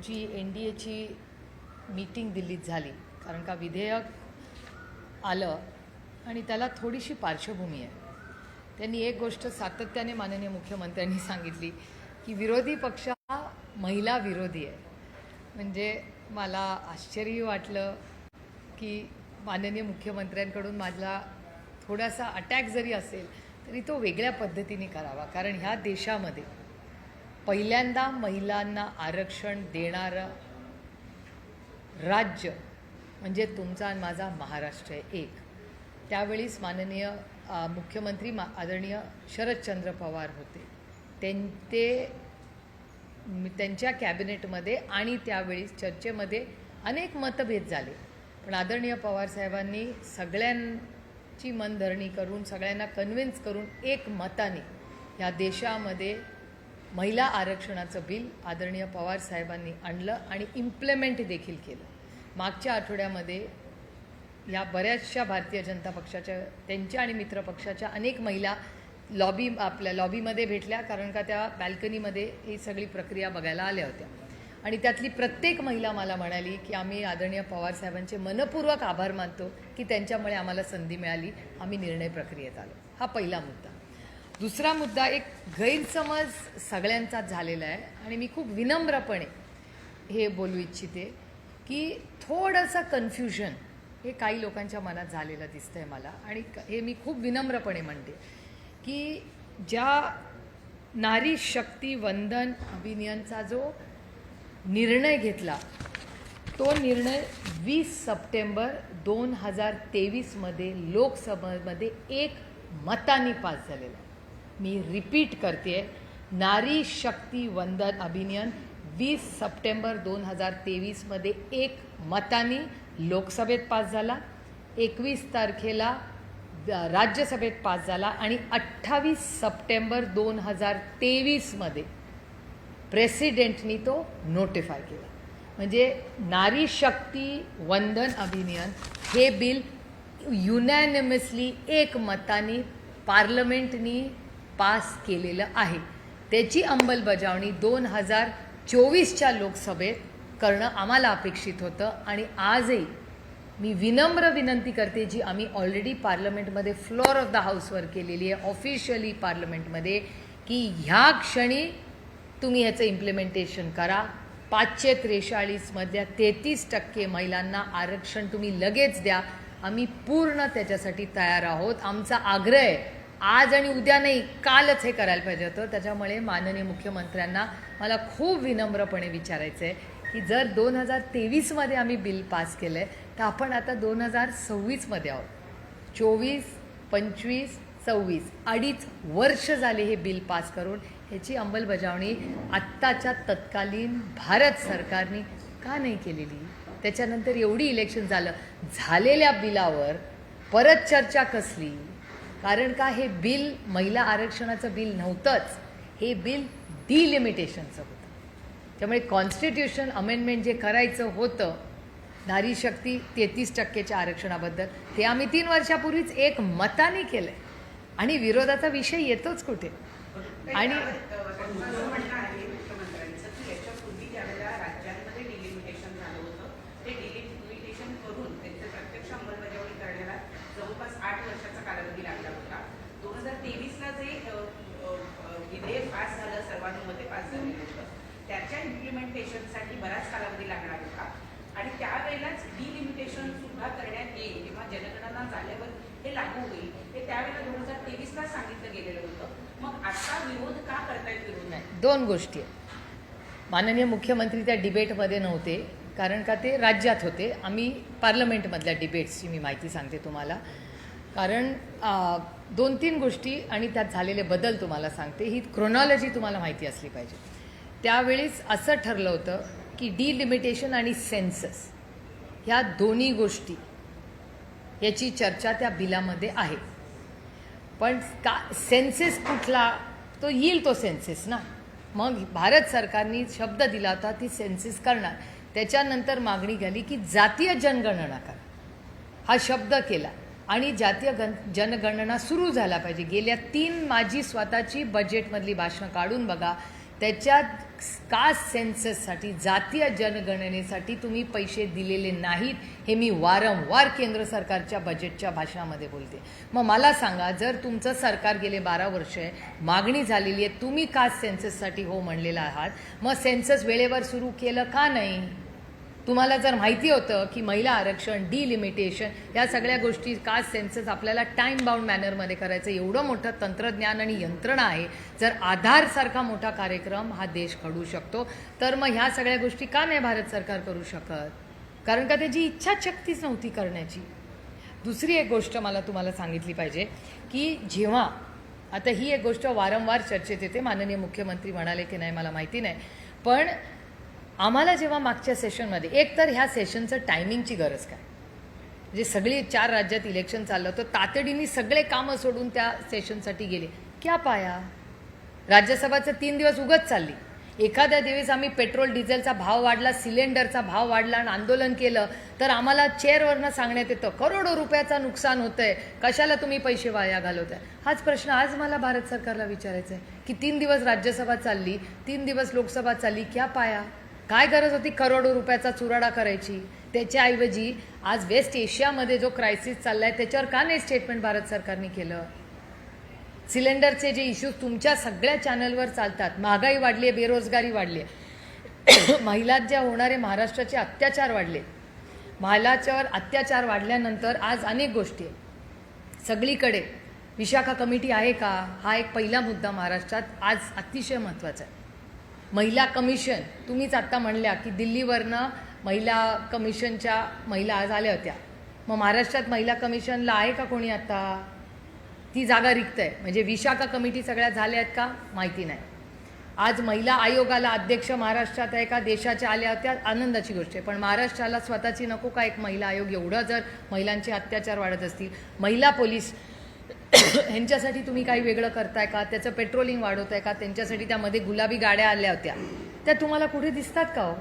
जी NDAची meeting दिल्लीत झाली, कारण का विधेयक आलं आणि त्याला थोडीशी पार्श्वभूमी आहे. त्यांनी एक गोष्ट सातत्याने माननीय मुख्यमंत्र्यांनी सांगितली की विरोधी पक्ष हा महिला विरोधी आहे. म्हणजे मला आश्चर्य वाटलं की माननीय मुख्यमंत्र्यांकडून माझा थोडासा अटॅक जरी असेल तरी तो वेगळ्या पद्धतीने करावा, कारण ह्या देशामध्ये पहिल्यांदा महिलांना आरक्षण देणारं राज्य म्हणजे तुमचा आणि माझा महाराष्ट्र आहे एक. त्यावेळीस माननीय मुख्यमंत्री आदरणीय शरदचंद्र पवार होते. त्यांच्या कॅबिनेटमध्ये आणि त्यावेळीस चर्चेमध्ये अनेक मतभेद झाले, पण आदरणीय पवारसाहेबांनी सगळ्यांची मनधरणी करून सगळ्यांना कन्व्हिन्स करून एक मताने या देशामध्ये महिला आरक्षणाचं बिल आदरणीय पवारसाहेबांनी आणलं आणि इम्प्लिमेंट देखील केलं. मागच्या आठवड्यामध्ये या बऱ्याचशा भारतीय जनता पक्षाच्या त्यांच्या आणि मित्रपक्षाच्या अनेक महिला आपल्या लॉबीमध्ये भेटल्या, कारण का त्या बॅल्कनीमध्ये ही सगळी प्रक्रिया बघायला आल्या होत्या. आणि त्यातली प्रत्येक महिला मला म्हणाली की आम्ही आदरणीय पवारसाहेबांचे मनपूर्वक आभार मानतो की त्यांच्यामुळे आम्हाला संधी मिळाली, आम्ही निर्णय प्रक्रियेत आलो. हा पहिला मुद्दा. दुसरा मुद्दा, एक गैरसमज सगळ्यांचाच झालेला आहे आणि मी खूप विनम्रपणे हे बोलू इच्छिते की थोडंसं कन्फ्युजन हे काही लोकांच्या मनात झालेलं दिसतंय मला, आणि हे मी खूप विनम्रपणे म्हणते की ज्या नारी शक्ती वंदन अभियानाचा जो निर्णय घेतला तो निर्णय 20 सप्टेंबर 2023 लोकसभेमध्ये एक मताने पास झालेला आहे. मी रिपीट करते, नारी शक्ती वंदन अभियान 20 सप्टेंबर 2023 एक मताने लोकसभेत पास झाला, 21 तारखेला राज्यसभेत पास झाला आणि 28 सप्टेंबर 2023 प्रेसिडेंटनी तो नोटिफाय केला. म्हणजे नारी शक्ती वंदन अभियान हे बिल युनॅनिमसली एक मताने पार्लमेंटनी पास केलेलं आहे. त्याची अंमलबजावणी 2024च्या लोकसभेत करणं आम्हाला अपेक्षित होतं. आणि आजही मी विनम्र विनंती करते, जी आम्ही ऑलरेडी पार्लमेंटमध्ये फ्लोअर ऑफ द हाऊसवर केलेली आहे ऑफिशियली पार्लमेंटमध्ये, की ह्या क्षणी तुम्ही ह्याचं इम्प्लिमेंटेशन करा. 543मधल्या 33% महिलांना आरक्षण तुम्ही लगेच द्या. आम्ही पूर्ण त्याच्यासाठी तयार आहोत. आमचा आग्रह आहे, आज आणि उद्या नाही, कालच हे करायला पाहिजे होतं. त्याच्यामुळे माननीय मुख्यमंत्र्यांना मला खूप विनम्रपणे विचारायचं आहे की जर 2023 आम्ही बिल पास केलं आहे तर आपण आता 2026 आहोत. 24, 25, 26 अडीच वर्ष झाले हे बिल पास करून. ह्याची अंमलबजावणी आत्ताच्या तत्कालीन भारत सरकारने का नाही केलेली? त्याच्यानंतर एवढी इलेक्शन झालेल्या बिलावर परत चर्चा कसली? कारण का हे बिल महिला आरक्षणाचं बिल नव्हतंच, हे बिल डिलिमिटेशनचं होतं. त्यामुळे कॉन्स्टिट्यूशन अमेंडमेंट जे करायचं होतं नारी शक्ती 33%च्या आरक्षणाबद्दल, ते आम्ही 3 वर्षापूर्वीच एक मताने केलं आहे आणि विरोधाचा विषय येतोच कुठे. आणि त्याच्या इम्प्लिमेंटेशनसाठी बराच कालावधी लागणार होता आणि त्यावेळेलाच डिलिमिटेशन सुद्धा करण्यात येईल किंवा जनगणना झाल्यावर हे लागू होईल हे त्यावेळेला 2023ला सांगितलं गेलेलं होतं. मग आता विरोध का करतायत? विरोध नाही. 2 गोष्टी आहेत. माननीय मुख्यमंत्री त्या डिबेटमध्ये नव्हते, कारण का ते राज्यात होते. आम्ही पार्लमेंटमधल्या डिबेट्सची मी माहिती सांगते तुम्हाला, कारण 2-3 गोष्टी आणि त्यात झालेले बदल तुम्हाला सांगते. ही क्रोनॉलॉजी तुम्हाला माहिती असली पाहिजे. त्यावेळीस असं ठरलं होतं की डिलिमिटेशन आणि सेन्सस ह्या दोन्ही गोष्टी याची चर्चा त्या बिलामध्ये आहे. पण का सेन्सेस कुठला? तो येईल तो सेन्सेस ना. मग भारत सरकारने शब्द दिला होता ती सेन्सेस करणार. त्याच्यानंतर मागणी झाली की जातीय जनगणना करा, हा शब्द केला आणि जातीय जनगणना सुरू झाला पाहिजे. गेल्या 3 माझी स्वतःची बजेटमधली भाषणं काढून बघा त्याच्यात कास्ट सेन्सससाठी, जातीय जनगणनेसाठी तुम्ही पैसे दिलेले नाहीत, हे मी वारंवार केंद्र सरकारच्या बजेटच्या भाषणामध्ये बोलते. मग मला सांगा, जर तुमचं सरकार गेले 12 वर्ष आहे, मागणी झालेली आहे, तुम्ही कास्ट सेन्सससाठी हो म्हणलेला आहात, मग सेन्सस वेळेवर सुरू केलं का नाही? तुम्हाला जर माहिती होतं की महिला आरक्षण, डिलिमिटेशन या सगळ्या गोष्टी, कास्ट सेन्सस आपल्याला टाईम बाउंड मॅनरमध्ये करायचं, एवढं मोठं तंत्रज्ञान आणि यंत्रणा आहे, जर आधारसारखा मोठा कार्यक्रम हा देश घडवू शकतो, तर मग ह्या सगळ्या गोष्टी का नाही भारत सरकार करू शकत? कारण का त्याची इच्छाशक्तीच नव्हती करण्याची. दुसरी एक गोष्ट मला तुम्हाला सांगितली पाहिजे की जेव्हा आता ही एक गोष्ट वारंवार चर्चेत येते, माननीय मुख्यमंत्री म्हणाले की नाही मला माहिती नाही, पण आम्हाला जेव्हा मागच्या सेशनमध्ये, एक तर ह्या सेशनचं टायमिंगची गरज काय, म्हणजे सगळी 4 राज्यात इलेक्शन चाललं होतं, तातडीने सगळे कामं सोडून त्या सेशनसाठी गेले, क्या पाया? राज्यसभाचं 3 दिवस उगत चालली. एखाद्या दिवस आम्ही पेट्रोल डिझेलचा भाव वाढला, सिलेंडरचा भाव वाढला आणि आंदोलन केलं, तर आम्हाला चेअरवरनं सांगण्यात येतं करोडो रुपयाचं नुकसान होतंय, कशाला तुम्ही पैसे वाया घालवताय? हाच प्रश्न आज मला भारत सरकारला विचारायचा आहे की 3 दिवस राज्यसभा चालली, 3 दिवस लोकसभा चालली, क्या पाया? काय गरज होती करोडो रुपयाचा चुराडा करायची? त्याच्याऐवजी आज वेस्ट एशियामध्ये जो क्रायसिस चाललाय त्याच्यावर का नाही स्टेटमेंट भारत सरकारने केलं? सिलेंडरचे जे इश्यूज तुमच्या सगळ्या चॅनलवर चालतात, महागाई वाढली आहे, बेरोजगारी वाढली आहे, महिलांवर ज्या होणारे महाराष्ट्राचे अत्याचार वाढले, महिलांच्यावर अत्याचार वाढल्यानंतर आज अनेक गोष्टी आहेत. सगळीकडे विशाखा कमिटी आहे का, हा एक पहिला मुद्दा महाराष्ट्रात आज अतिशय महत्त्वाचा आहे. महिला कमिशन, तुम्हीच आत्ता म्हणल्या की दिल्लीवरनं महिला कमिशनच्या महिला आज आल्या होत्या, मग महाराष्ट्रात महिला कमिशनला आहे का कोणी? आता ती जागा रिक्त आहे, म्हणजे विशाखा कमिटी सगळ्या झाल्या आहेत का माहिती नाही. आज महिला आयोगाला अध्यक्ष महाराष्ट्रात आहे का, देशाच्या आल्या होत्या, आनंदाची गोष्ट आहे, पण महाराष्ट्राला स्वतःची नको का एक महिला आयोग? एवढं जर महिलांचे अत्याचार वाढत असतील, महिला पोलीस ह्यांच्यासाठी तुम्ही काही वेगळं करताय का? त्याचं पेट्रोलिंग वाढवताय का? त्यांच्यासाठी त्यामध्ये गुलाबी गाड्या आल्या होत्या, त्या तुम्हाला कुठे दिसतात का हो?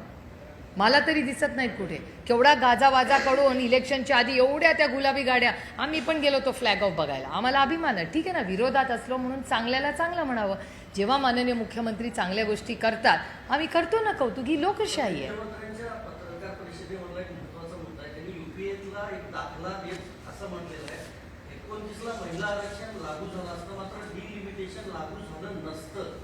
मला तरी दिसत नाहीत कुठे. केवढा गाजावाजा करून इलेक्शनच्या आधी एवढ्या त्या गुलाबी गाड्या, आम्ही पण गेलो तो फ्लॅग ऑफ बघायला, आम्हाला अभिमान आहे, ठीक आहे ना, विरोधात असलो म्हणून चांगल्याला चांगलं म्हणावं. जेव्हा माननीय मुख्यमंत्री चांगल्या गोष्टी करतात आम्ही करतो ना कौतुक, ही लोकशाही आहे. पत्रकार परिषदेमधला एक महत्त्वाचा मुद्दा आहे, त्यांनी युपीएला एक दाखला देत असं म्हटलेलं आहे, 29ला महिला आरक्षण लागू झालं असतं, मात्र डिलिमिटेशन लागू झालं नसतं.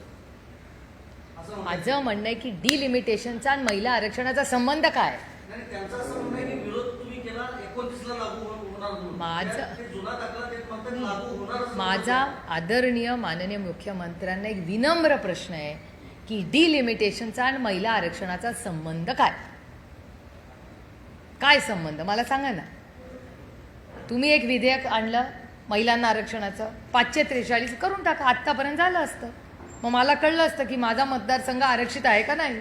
माझं म्हणणं आहे की डिलिमिटेशनचा आणि महिला आरक्षणाचा संबंध काय? नाही, त्यांचं असं म्हणणं आहे की विरोध तुम्ही केला, 29ला लागू होणार म्हणून. ते जुना दाखला देत म्हणतात लागू होणार. माझा आदरणीय माननीय मुख्यमंत्र्यांना एक विनम्र प्रश्न आहे की डिलिमिटेशनचा आणि महिला आरक्षणाचा संबंध काय? काय संबंध मला सांगा ना. तुम्ही एक विधेयक आणलं महिलांना आरक्षणाचं, 543 करून टाका, आत्तापर्यंत झालं असतं. मग मला कळलं असतं की माझा मतदारसंघ आरक्षित आहे का नाही,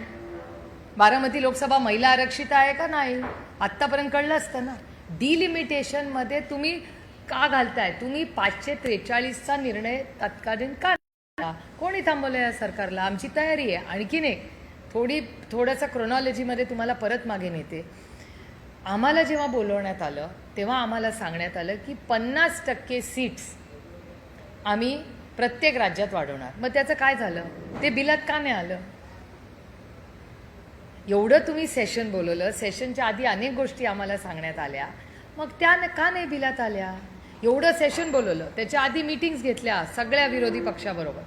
बारामती लोकसभा महिला आरक्षित आहे का नाही, आत्तापर्यंत कळलं असतं ना. डिलिमिटेशनमध्ये तुम्ही का घालताय? तुम्ही 543चा निर्णय तत्कालीन का घेतला? कोणी थांबवलं या सरकारला? आमची तयारी आहे. आणखीन एक थोडंसं क्रोनॉलॉजीमध्ये तुम्हाला परत मागे नेते. आम्हाला जेव्हा बोलवण्यात आलं तेव्हा आम्हाला सांगण्यात आलं की 50% सीट्स आम्ही प्रत्येक राज्यात वाढवणार. मग त्याचं काय झालं? ते बिलात का नाही आलं? एवढं तुम्ही सेशन बोलवलं, सेशनच्या आधी अनेक गोष्टी आम्हाला सांगण्यात आल्या, मग त्या का नाही बिलात आल्या? एवढं सेशन बोलवलं, त्याच्या आधी मीटिंग्स घेतल्या सगळ्या विरोधी पक्षाबरोबर.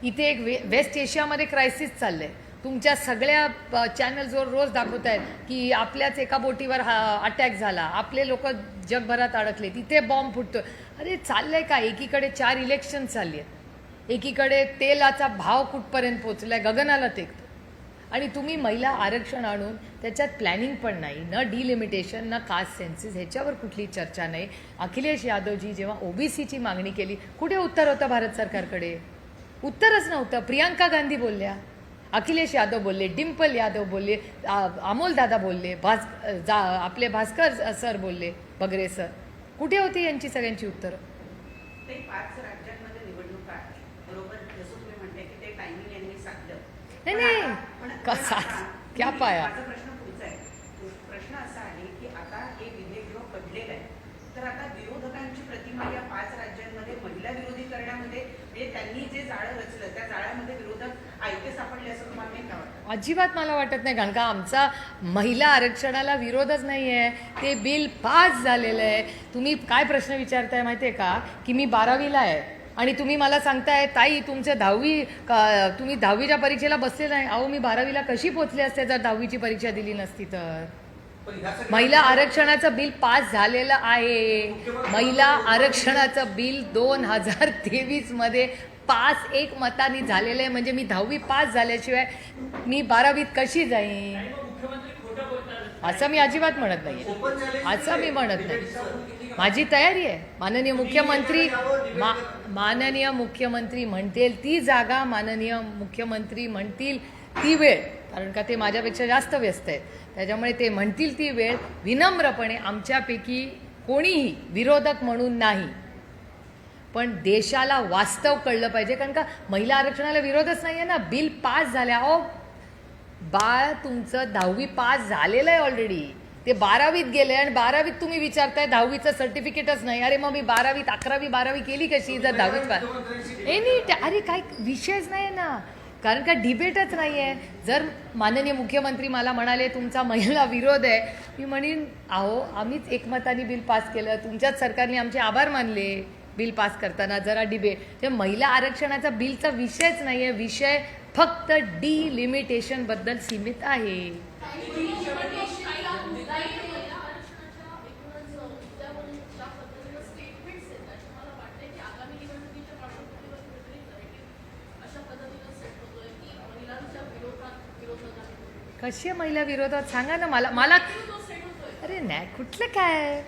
इथे एक वेस्ट एशियामध्ये क्रायसिस चाललंय, तुमच्या सगळ्या चॅनल्सवर रोज दाखवत आहेत की आपल्याच एका बोटीवर अटॅक झाला, आपले लोक जगभरात अडकले, तिथे बॉम्ब फुटतो. अरे चाललंय का? एकीकडे 4 इलेक्शन चालली आहेत, एकीकडे तेलाचा भाव कुठपर्यंत पोचलाय, गगनाला टेकतो, आणि तुम्ही महिला आरक्षण आणून त्याच्यात प्लॅनिंग पण नाही, न डिलिमिटेशन न कास्ट सेन्सिस, ह्याच्यावर कुठली चर्चा नाही. अखिलेश यादवजी जेव्हा ओबीसीची मागणी केली, कुठे उत्तर होतं भारत सरकारकडे? उत्तरच नव्हतं. प्रियांका गांधी बोलल्या, अखिलेश यादव बोलले, डिम्पल यादव बोलले, अमोल दादा बोलले, आपले भास्कर सर बोलले, बगरे सर, कुठे होती यांची सगळ्यांची उत्तरं? ते 5 राज्यांमध्ये निवडणूक आहे, बरोबर, जसं तुम्ही म्हणताय की ते टायमिंग यांनी सांगलं. नाही कसा क्या पाया? माझा प्रश्न पुढचा आहे. प्रश्न असा आहे की आता हे विधेयक जेव्हा पडलेलं आहे, तर आता विरोधकांची प्रतिमा या 5 राज्यांमध्ये महिला विरोधी करण्यामध्ये म्हणजे त्यांनी जे जाळं रचलं त्या जाळ्यामध्ये विरोधक आयते सापडले असं तुम्हाला नाही का वाटत? अजिबात मला वाटत नाही, कारण का आमचा महिला आरक्षणाला विरोधच नाही आहे. ते बिल पास झालेलं आहे. तुम्ही काय प्रश्न विचारताय माहिती आहे का, की मी 12वीला आहे आणि तुम्ही मला सांगताय ताई तुमचं 10वी तुम्ही 10वीच्या परीक्षेला बसले नाही. अहो मी 12वीला कशी पोचले असते जर 10वीची परीक्षा दिली नसती तर. पण ह्या सगळ्या- महिला आरक्षणाचं बिल पास झालेलं आहे. महिला आरक्षणाचं बिल 2023 मध्ये पास एक मतांनी झालेलं आहे. म्हणजे मी 10वी पास झाल्याशिवाय मी 12वीत कशी जाईन असं मी अजिबात म्हणत नाही. ओपन चॅलेंज असं मी म्हणत नाही. डिबेटचं. माझी तयारी आहे. माननीय मुख्यमंत्री म्हणतील ती जागा, माननीय मुख्यमंत्री म्हणतील ती वेळ, कारण का ते माझ्यापेक्षा जास्त व्यस्त आहेत. त्याच्यामुळे ते म्हणतील ती वेळ विनम्रपणे, आमच्यापैकी कोणीही विरोधक म्हणून नाही, पण देशाला वास्तव कळलं पाहिजे. कारण का महिला आरक्षणाला विरोधच नाही आहे ना. बिल पास झाल्या. अहो बाळ तुमचं 10वी पास झालेलं आहे ऑलरेडी. ते 12वीत गेले आणि 12वीत तुम्ही विचारताय 10वीचं सर्टिफिकेटच नाही. अरे मग मी 12वीत 11वी 12वी केली कशी जर 10वीत पास. अरे काय विषयच नाही ना, कारण का डिबेटच नाही आहे. जर माननीय मुख्यमंत्री मला म्हणाले तुमचा महिला विरोध आहे, मी म्हणेन अहो आम्हीच एकमताने बिल पास केलं, तुमच्याच सरकारने आमचे आभार मानले बिल पास करताना. जरा डिबेट ते महिला आरक्षणाचा बिलचा विषयच नाही आहे. विषय फक्त डिलिमिटेशनबद्दल सीमित आहे. कशी आहे महिला विरोधात सांगा ना मला. अरे नाही कुठलं काय,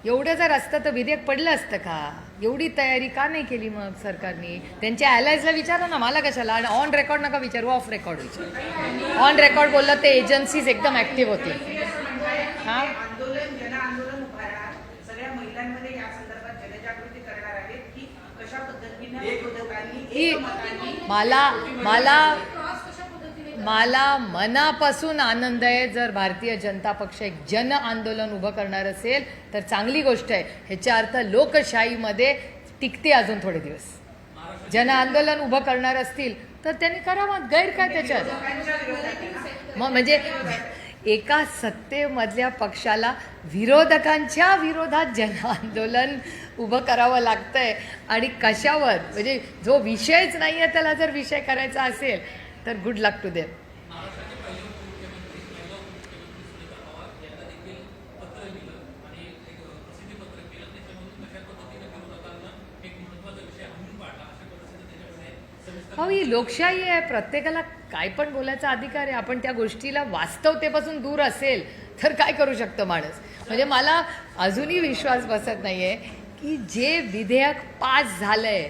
एवढं जर असतं तर विधेयक पडलं असतं का? एवढी तयारी का नाही केली मग सरकारने? त्यांच्या अलायन्सला विचारा ना, मला कशाला. आणि ऑन रेकॉर्ड नका विचारू, ऑफ रेकॉर्ड विचार. ऑन रेकॉर्ड बोललं ते एजन्सीज एकदम ऍक्टिव्ह होती. हा आंदोलन जनआंदोलन उभारणार, सगळ्या महिलांमध्ये या संदर्भात जनजागृती करणार आहेत की कशा पद्धतीने विरोधकांनी एकमताने मला मनापासून आनंद आहे जर भारतीय जनता पक्ष एक जन आंदोलन उभं करणार असेल तर चांगली गोष्ट आहे. ह्याचा अर्थ लोकशाहीमध्ये टिकते अजून थोडे दिवस. जन आंदोलन उभं करणार असतील तर त्यांनी करावं, गैर काय त्याच्यात. मग म्हणजे एका सत्तेमधल्या पक्षाला विरोधकांच्या विरोधात जन आंदोलन उभं करावं लागतंय आणि कशावर? म्हणजे जो विषयच नाही आहे त्याला जर विषय करायचा असेल तर गुड लक टू देम. हो ही लोकशाही आहे, प्रत्येकाला काय पण बोलायचा अधिकार आहे. आपण त्या गोष्टीला वास्तवतेपासून दूर असेल तर काय करू शकतो माणूस. म्हणजे मला अजूनही विश्वास बसत नाहीये की जे विधेयक पास झालंय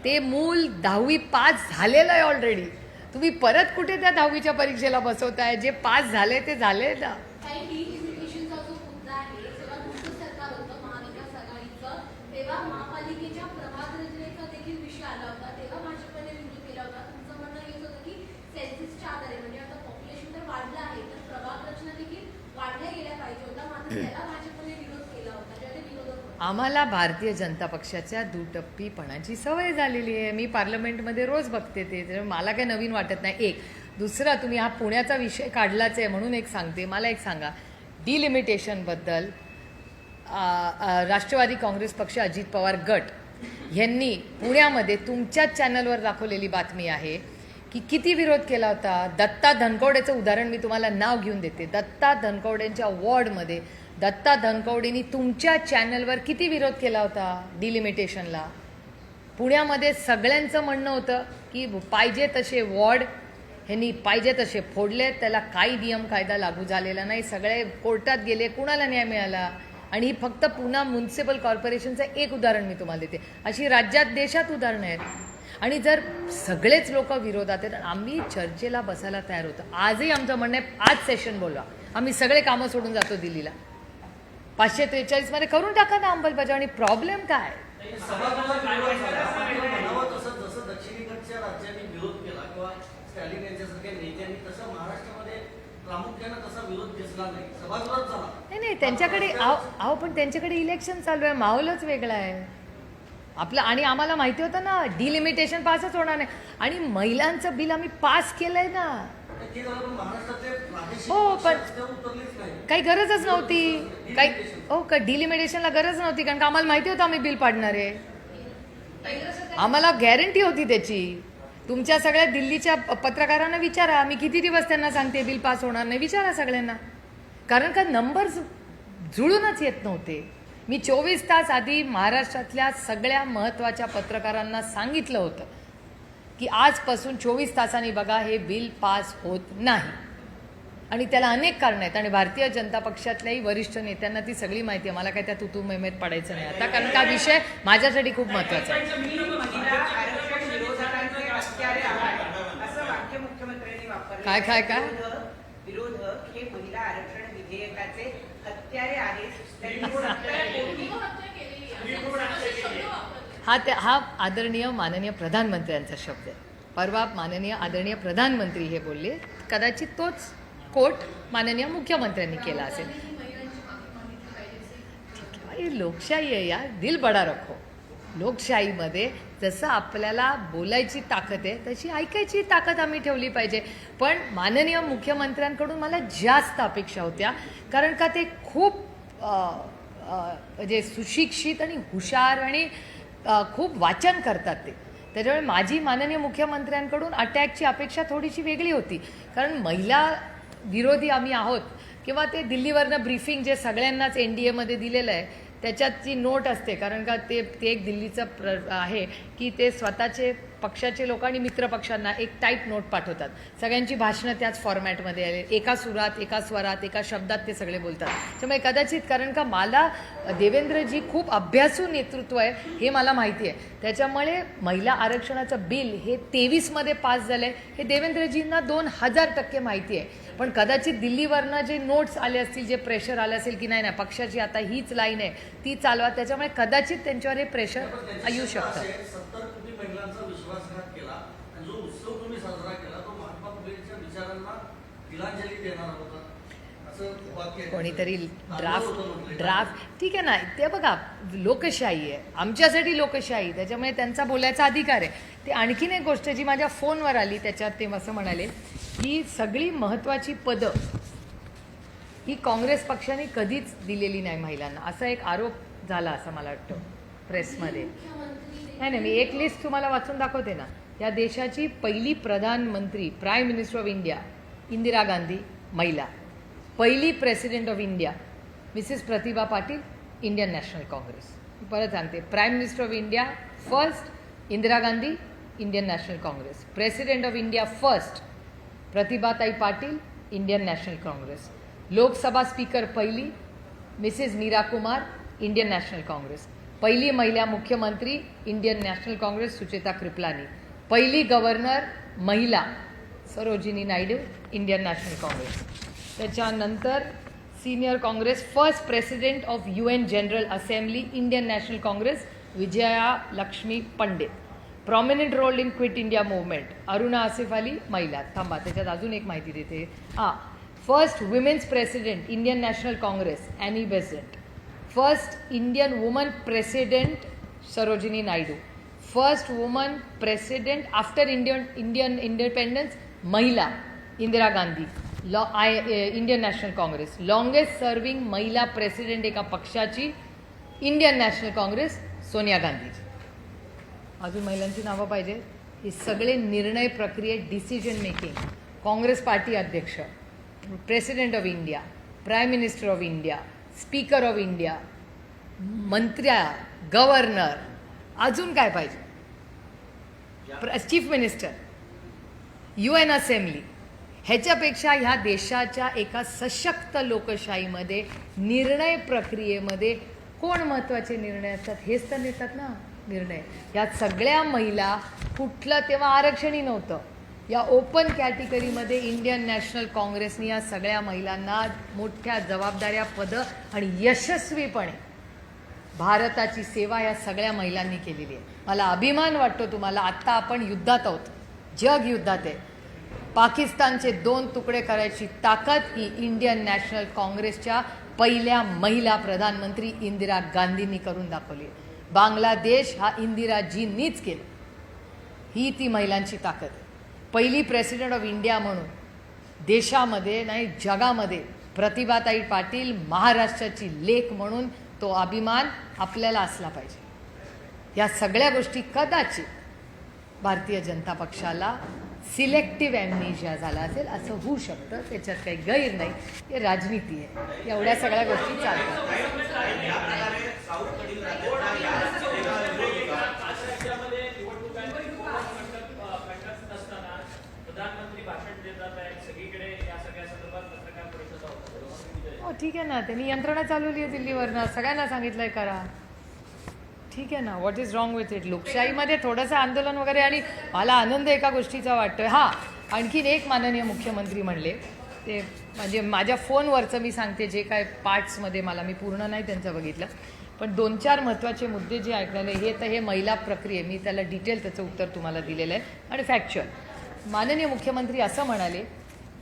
ते मूल 10वी पास झालेलं आहे ऑलरेडी. तुम्ही परत कुठे त्या 10वीच्या परीक्षेला बसवताय? जे पास झाले ते झाले ना. काही डिलिमिटेशनचा जो मुद्दा आहे, जेव्हा तुमचं सरकार होतं महाविकास आघाडीचं, तेव्हा महापालिकेच्या प्रभाग रचनेचा देखील विषय आला होता. तेव्हा भाजपने विरोध केला होता. तुमचं म्हणणं हेच होतं की सेन्सिसच्या आधारे, म्हणजे आता पॉप्युलेशन तर वाढलं आहे तर प्रभाग रचना देखील वाढल्या गेल्या पाहिजे होता. मात्र त्याला भाजपने विरोध केला होता, ज्याने विरोधक होते. आम्हाला भारतीय जनता पक्षाच्या दुटप्पीपणाची सवय झालेली आहे. मी पार्लमेंटमध्ये रोज बघते ते, त्यामुळे मला काही नवीन वाटत नाही. एक दुसरा, तुम्ही हा पुण्याचा विषय काढलाच आहे म्हणून एक सांगते. मला एक सांगा, डिलिमिटेशनबद्दल राष्ट्रवादी काँग्रेस पक्ष, अजित पवार गट यांनी पुण्यामध्ये तुमच्याच चॅनलवर दाखवलेली बातमी आहे की किती विरोध केला होता. दत्ता धनकवडेचं उदाहरण मी तुम्हाला नाव घेऊन देते. दत्ता धनकवडेंच्या वॉर्डमध्ये दत्ता धनकवडेंनी तुमच्या चॅनलवर किती विरोध केला होता डिलिमिटेशनला. पुण्यामध्ये सगळ्यांचं म्हणणं होतं की पाहिजे तसे वॉर्ड ह्यांनी पाहिजे तसे फोडले, त्याला काही नियम कायदा लागू झालेला नाही. सगळे कोर्टात गेले, कुणाला न्याय मिळाला. आणि ही फक्त पुणे म्युन्सिपल कॉर्पोरेशनचं एक उदाहरण मी तुम्हाला देते. अशी राज्यात देशात उदाहरणं आहेत. आणि जर सगळेच लोक विरोधात आहेत, आम्ही चर्चेला बसायला तयार होतो. आजही आमचं म्हणणं आहे आज सेशन बोलवा, आम्ही सगळे कामं सोडून जातो दिल्लीला. 543 मध्ये करून टाका ना अंमलबजावणी. प्रॉब्लेम काय? सभागृहात विरोध झाला. आपण म्हणावं तसं जसं दक्षिणेकडच्या राज्यांनी विरोध केला किंवा स्टॅलिन यांच्यासारख्या नेत्यांनी, तसं महाराष्ट्रामध्ये प्रामुख्यानं तसा विरोध दिसला नाही. सभागृहात झाला नाही त्यांच्याकडे आहो पण त्यांच्याकडे इलेक्शन चालू आहे, माहोलच वेगळा आहे. आपलं. आणि आम्हाला माहिती होतं ना डिलिमिटेशन पासच होणार नाही, आणि महिलांचं बिल आम्ही पास केलंय ना. ते झालं, पण महाराष्ट्रातले प्रादेशिक हो, पक्ष पण रस्त्यावर उतरलेच नाही. काही गरजच नव्हती, काही हो का डिलिमिटेशनला गरज नव्हती, कारण का आम्हाला माहिती होतं आम्ही बिल पाडणार आहे. केंद्र सरकार आम्हाला गॅरंटी होती त्याची. तुमच्या सगळ्या दिल्लीच्या पत्रकारांना विचारा, मी किती दिवस त्यांना सांगते बिल पास होणार नाही, विचारा सगळ्यांना. कारण का नंबर्स जुळूनच येत नव्हते. मी 24 तास आधी महाराष्ट्रातल्या सगळ्या महत्त्वाच्या पत्रकारांना सांगितलं होतं की आजपासून 24 तासांनी बघा हे बिल पास होत नाही. आणि त्याला अनेक कारणं आहेत, आणि भारतीय जनता पक्षातल्याही वरिष्ठ नेत्यांना ती सगळी माहिती आहे. मला काय त्या तुतू मैमेत पडायचं नाही आता, कारण का विषय माझ्यासाठी खूप महत्त्वाचा आहे. मी महिला आरक्षण विरोधकांचे हत्यारे आहात असं वाक्य मुख्यमंत्र्यांनी वापरलं. काय? विरोधक हे महिला आरक्षण विधेयकाचे हत्यारे आहेत. त्यांनी 70 कोटी हत्या केलेली आहे. हा आदरणीय माननीय प्रधानमंत्र्यांचा शब्द आहे. परवा माननीय आदरणीय प्रधानमंत्री हे बोलले, कदाचित तोच कोट माननीय मुख्यमंत्र्यांनी केला असेल. ही लोकशाही आहे यार, दिल बडा रखो. लोकशाहीमध्ये जसं आपल्याला बोलायची ताकद आहे तशी ऐकायची ताकद आम्ही ठेवली पाहिजे. पण माननीय मुख्यमंत्र्यांकडून मला जास्त अपेक्षा होत्या, कारण का ते खूप म्हणजे सुशिक्षित आणि हुशार आणि खूप वाचन करतात ते. त्याच्यामुळे माझी माननीय मुख्यमंत्र्यांकडून अटॅकची अपेक्षा थोडीशी वेगळी होती, कारण महिला विरोधी आम्ही आहोत. किंवा ते दिल्लीवरनं ब्रीफिंग जे सगळ्यांनाच NDAमध्ये दिलेलं आहे त्याच्यात जी नोट असते, कारण का ते एक दिल्लीचं आहे की ते स्वतःचे पक्षाचे लोक आणि मित्रपक्षांना एक टाईप नोट पाठवतात. सगळ्यांची भाषणं त्याच फॉर्मॅटमध्ये आले, एका सुरात, एका स्वरात, एका शब्दात ते सगळे बोलतात. त्यामुळे कदाचित, कारण का मला देवेंद्रजी खूप अभ्यासू नेतृत्व आहे हे मला माहिती आहे. त्याच्यामुळे महिला आरक्षणाचं बिल हे 23मध्ये पास झालं आहे हे देवेंद्रजींना 2000% माहिती आहे. पण कदाचित दिल्लीवरनं जे नोट्स आले असतील, जे प्रेशर आलं असेल की नाही पक्षाची आता हीच लाईन आहे ती चालवा, त्याच्यामुळे कदाचित त्यांच्यावर हे प्रेशर येऊ शकतं. 70 कोटी महिलांचा विश्वासघात केला आणि जो उत्सव तुम्ही साजरा केला तो महात्मा फुलेंच्या विचारांना तिलांजली देणारा होता असं वाक्य आहे. कोणीतरी म्हटलंय. ड्राफ्ट ठीक आहे ना, ते बघा लोकशाही आहे, आमच्यासाठी लोकशाही, त्याच्यामुळे त्यांचा बोलायचा अधिकार आहे. ते आणखीन एक गोष्ट जी माझ्या फोनवर आली त्याच्यात ते असं म्हणाले की सगळी महत्त्वाची पदं ही काँग्रेस पक्षाने कधीच दिलेली नाही महिलांना, असा एक आरोप झाला असं मला वाटतं प्रेसमध्ये. नाही, मी एक लिस्ट तुम्हाला वाचून दाखवते ना. या देशाची पहिली प्रधानमंत्री, prime minister of India Indira Gandhi, महिला. पहिली president of India Mrs Pratibha Patil, Indian National Congress. परत सांगते, prime minister of India first Indira Gandhi, Indian National Congress. President of India first प्रतिभाताई Patil, Indian National Congress. Lok Sabha speaker पहिली Mrs Meira Kumar, Indian National Congress. पहिली महिला मुख्यमंत्री, Indian National Congress, Sucheta Kripalani. पहिली गव्हर्नर महिला, Sarojini Naidu, Indian National Congress. त्याच्यानंतर senior Congress first president of UN General Assembly, Indian National Congress, Vijaya Lakshmi Pandit. Prominent role in Quit India Movement, Aruna Asaf Ali, महिला. थांबा, त्याच्यात अजून एक माहिती देते. First women's president, Indian National Congress, Annie Besant. First Indian woman president, Sarojini Naidu. First woman president after Indian independence, महिला, Indira Gandhi, Indian National Congress. Longest serving महिला president एका पक्षाची, इंडियन नॅशनल काँग्रेस, सोनिया गांधीजी. अजून महिलांची नावं पाहिजे. हे सगळे निर्णय प्रक्रियेत डिसिजन मेकिंग, काँग्रेस पार्टी अध्यक्ष, president of India, prime minister of India, speaker of India, मंत्र्या, गव्हर्नर, अजून काय पाहिजे, चीफ मिनिस्टर, UN असेंब्ली. ह्याच्यापेक्षा ह्या देशाच्या एका सशक्त लोकशाहीमध्ये निर्णय प्रक्रियेमध्ये कोण महत्त्वाचे निर्णय असतात हेच तर नेतात ना निर्णय. यात सगळ्या महिला, कुठलं तेव्हा आरक्षणही नव्हतं, या ओपन कॅटेगरीमध्ये इंडियन नॅशनल काँग्रेसने या सगळ्या महिलांना मोठ्या जबाबदाऱ्या, पदं आणि यशस्वीपणे भारताची सेवा या सगळ्या महिलांनी केलेली आहे. मला अभिमान वाटतो तुम्हाला. आत्ता आपण युद्धात आहोत, जग युद्धात आहे. पाकिस्तानचे 2 तुकडे करायची ताकद ही इंडियन नॅशनल काँग्रेसच्या पहिल्या महिला प्रधानमंत्री इंदिरा गांधींनी करून दाखवली. बांगलादेश हा इंदिराजींनीच केला. ही ती महिलांची ताकद आहे. पहिली प्रेसिडेंट ऑफ इंडिया म्हणून देशामध्ये नाही जगामध्ये प्रतिभाताई पाटील महाराष्ट्राची लेक म्हणून तो अभिमान आपल्याला असला पाहिजे. या सगळ्या गोष्टी कदाचित भारतीय जनता पक्षाला सिलेक्टिव्ह ॲम्नेशिया झाला असेल असं होऊ शकतं. त्याच्यात काही गैर नाही. हे राजनीती आहे. एवढ्या सगळ्या गोष्टी चालतात. प्रधानमंत्री भाषण देतात आहेत सगळीकडे या सगळ्या संदर्भात पत्रकार परिषदा होतात. हो ठीक आहे ना. त्यांनी यंत्रणा चालवली आहे दिल्लीवरनं. सगळ्यांना सांगितलंय करा. ठीक आहे ना. What is wrong with it. लोकशाहीमध्ये थोडंसं आंदोलन वगैरे. आणि मला आनंद एका गोष्टीचा वाटतोय. हां, आणखीन एक माननीय मुख्यमंत्री म्हणले ते म्हणजे माझ्या फोनवरचं मी सांगते जे काय पार्ट्समध्ये मी पूर्ण नाही त्यांचं बघितलं, पण 2-4 महत्त्वाचे मुद्दे जे ऐकलेले हे महिला प्रक्रिया. मी त्याला डिटेल त्याचं उत्तर तुम्हाला दिलेलं आहे आणि फॅक्च्युअल. माननीय मुख्यमंत्री असं म्हणाले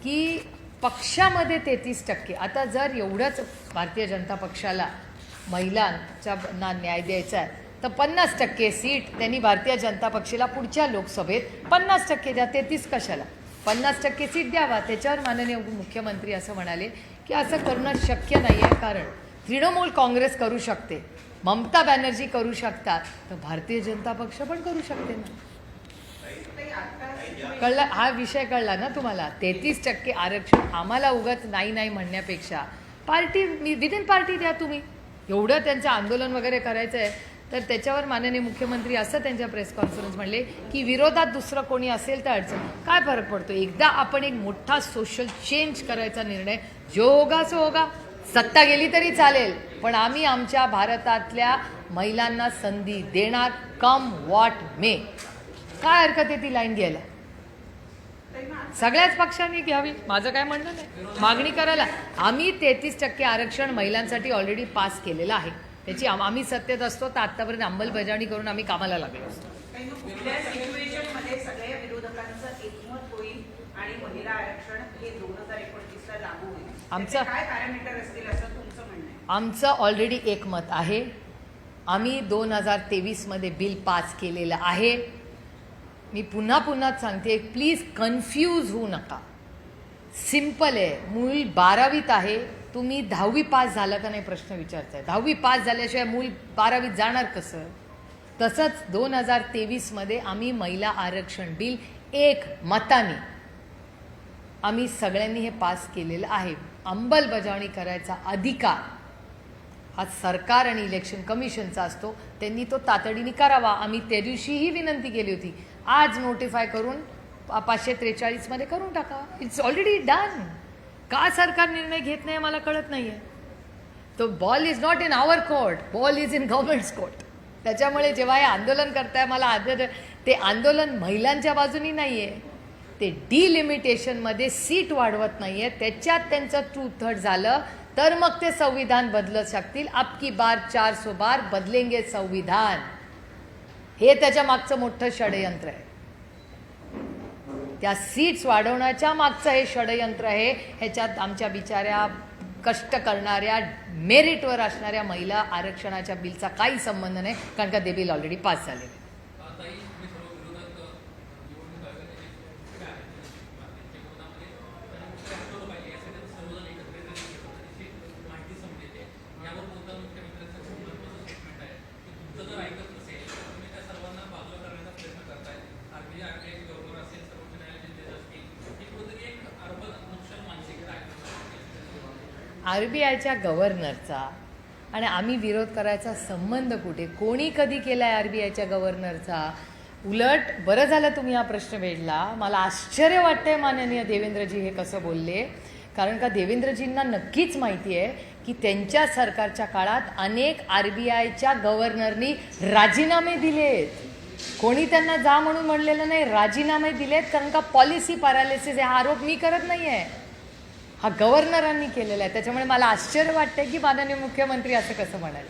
की पक्षामध्ये 33%. आता जर एवढंच भारतीय जनता पक्षाला महिलांच्या न्याय द्यायचा आहे तर 50% सीट त्यांनी भारतीय जनता पक्षाला पुढच्या लोकसभेत 50% द्या. 33 कशाला, 50% सीट द्यावा. त्याच्यावर माननीय मुख्यमंत्री असं म्हणाले की असं करणं शक्य नाही आहे, कारण तृणमूल काँग्रेस करू शकते, ममता बॅनर्जी करू शकतात, तर भारतीय जनता पक्ष पण करू शकते ना. कळला हा विषय कळला ना तुम्हाला. 33% आरक्षण आम्हाला उगाच नाही म्हणण्यापेक्षा पार्टी विदिन पार्टी द्या तुम्ही. एवढं त्यांचं आंदोलन वगैरे करायचं आहे तर त्याच्यावर माननीय मुख्यमंत्री असं त्यांच्या प्रेस कॉन्फरन्स म्हणले की विरोधात दुसरं कोणी असेल तर अडचण काय फरक पडतो. एकदा आपण एक मोठा सोशल चेंज करायचा निर्णय जो होगा सो होगा. सत्ता गेली तरी चालेल, पण आम्ही आमच्या भारतातल्या महिलांना संधी देणार, कम वॉट मे. काय हरकत आहे ती लाईन घ्यायला. सगळ्याच पक्षांनी घ्यावी. माझं काय म्हणणं नाही. मागणी करायला आम्ही 33% आरक्षण महिलांसाठी ऑलरेडी पास केलेलं आहे. त्याची आम्ही सत्तेत असतो तर आतापर्यंत अंमलबजावणी करून आम्ही कामाला लागलो असतो. कुठल्या सिच्युएशनमध्ये सगळ्या विरोधकांचं एकमत होईल आणि महिला आरक्षण हे 2029ला लागू होईल. आमचं काय पॅरामीटर असतील असं तुमचं म्हणणं आहे? आमचं ऑलरेडी एकमत आहे. आम्ही 2023मध्ये बिल पास केलेलं आहे. मी पुन्हा सांगते, प्लीज कन्फ्यूज होऊ नका. सिम्पल आहे. मूल 12वीत आहे, तुम्ही 10वी पास झालं का नाही प्रश्न विचारताय. 10वी पास झाल्याशिवाय मूल 12वीत जाणार कसं. तसंच 2023मध्ये आम्ही महिला आरक्षण बिल एक मताने आम्ही सगळ्यांनी हे पास केलेलं आहे. अंमलबजावणी करायचा अधिकार हा सरकार आणि इलेक्शन कमिशनचा असतो. त्यांनी तो तातडीने करावा. आम्ही त्या दिवशीही विनंती केली होती. आज नोटिफाय करून 543मध्ये करून टाका. It's already done. का सरकार निर्णय घेत नाही मला कळत नाही आहे. तो ball is not in our court, ball is in government's court. त्याच्यामुळे जेव्हा हे आंदोलन करताय मला ते आंदोलन महिलांच्या बाजूनी नाही आहे. ते डिलिमिटेशनमध्ये सीट वाढवत नाही आहे. त्याच्यात त्यांचं 2/3 झालं तर मग ते संविधान बदलू शकतील. अब की बार 400 बार बदलेंगे संविधान. हे त्याच्या मागचं मोठं षडयंत्र आहे. त्या सीट्स वाढवण्याच्या मागचं हे षडयंत्र आहे. ह्याच्यात आमच्या बिचाऱ्या कष्ट करणाऱ्या मेरिटवर असणाऱ्या महिला आरक्षणाच्या बिलचा काही संबंध नाही, कारण का ते बिल ऑलरेडी पास झाले. RBIच्या गव्हर्नरचा आणि आम्ही विरोध करायचा संबंध कुठे. कोणी कधी केला आहे RBIच्या गव्हर्नरचा. उलट बरं झालं तुम्ही हा प्रश्न वेधला. मला आश्चर्य वाटतंय माननीय देवेंद्रजी हे कसं बोलले, कारण का देवेंद्रजींना नक्कीच माहिती आहे की त्यांच्या सरकारच्या काळात अनेक RBIच्या गव्हर्नरनी राजीनामे दिलेत. कोणी त्यांना जा म्हणून म्हणलेलं नाही, राजीनामे दिलेत. कारण का पॉलिसी पॅरालिसिस हा आरोप मी करत नाही आहे, हा गव्हर्नरांनी केलेला आहे. त्याच्यामुळे मला आश्चर्य वाटतंय की माननीय मुख्यमंत्री असं कसं म्हणाले,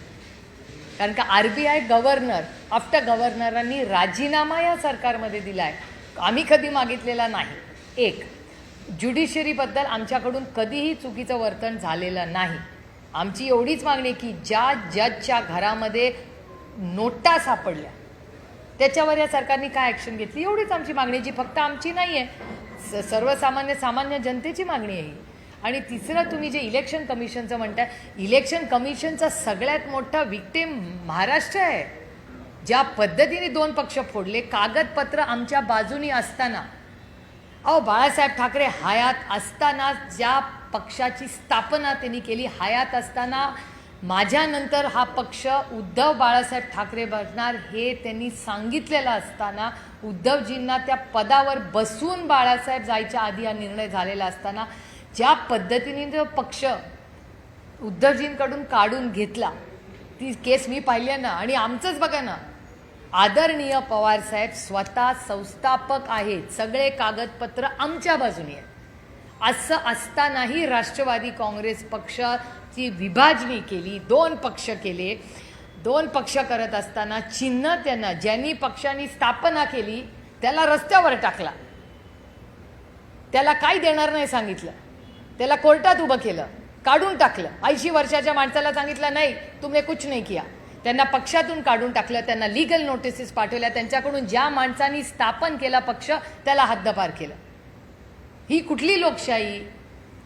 कारण का RBI गव्हर्नर आफ्टर गव्हर्नरांनी राजीनामा या सरकारमध्ये दिला आहे. आम्ही कधी मागितलेला नाही. एक, ज्युडिशरीबद्दल आमच्याकडून कधीही चुकीचं वर्तन झालेलं नाही. आमची एवढीच मागणी की ज्या जजच्या घरामध्ये नोटा सापडल्या, त्याच्यावर या सरकारने काय ॲक्शन घेतली, एवढीच आमची मागणी, जी फक्त आमची नाही आहे, सामान्य जनतेची मागणी आहे ही. आणि तिसरं, तुम्ही जे इलेक्शन कमिशनचं म्हणताय, इलेक्शन कमिशनचा सगळ्यात मोठा विक्टिम महाराष्ट्र आहे. ज्या पद्धतीने 2 पक्ष फोडले, कागदपत्र आमच्या बाजूनी असताना, बाळासाहेब ठाकरे हयात असताना ज्या पक्षाची स्थापना त्यांनी केली, हयात असताना, माझ्यानंतर हा पक्ष उद्धव बाळासाहेब ठाकरे बनणार हे त्यांनी सांगितलेलं असताना, उद्धवजींना त्या पदावर बसून बाळासाहेब जायच्या आधी हा निर्णय झालेला असताना, ज्या पद्धतीने जो पक्ष उद्धवजींकडून काढून घेतला, ती केस मी पाहिली ना. आणि आमचंच बघा ना, आदरणीय पवारसाहेब स्वतः संस्थापक आहेत, सगळे कागदपत्र आमच्या बाजूने आहेत. असं असतानाही राष्ट्रवादी काँग्रेस पक्षाची विभाजनी केली, 2 पक्ष केले. 2 पक्ष करत असताना चिन्ह त्यांना, ज्यांनी पक्षांनी स्थापना केली त्याला रस्त्यावर टाकला, त्याला काही देणार नाही सांगितलं, त्याला कोर्टात उभं केलं, काढून टाकलं. 80 वर्षाच्या माणसाला सांगितलं नाही तुमने कुछ नहीं किया, त्यांना पक्षातून काढून टाकलं, त्यांना लीगल नोटिसेस पाठवल्या, त्यांच्याकडून ज्या माणसांनी स्थापन केला पक्ष त्याला हद्दपार केलं. ही कुठली लोकशाही?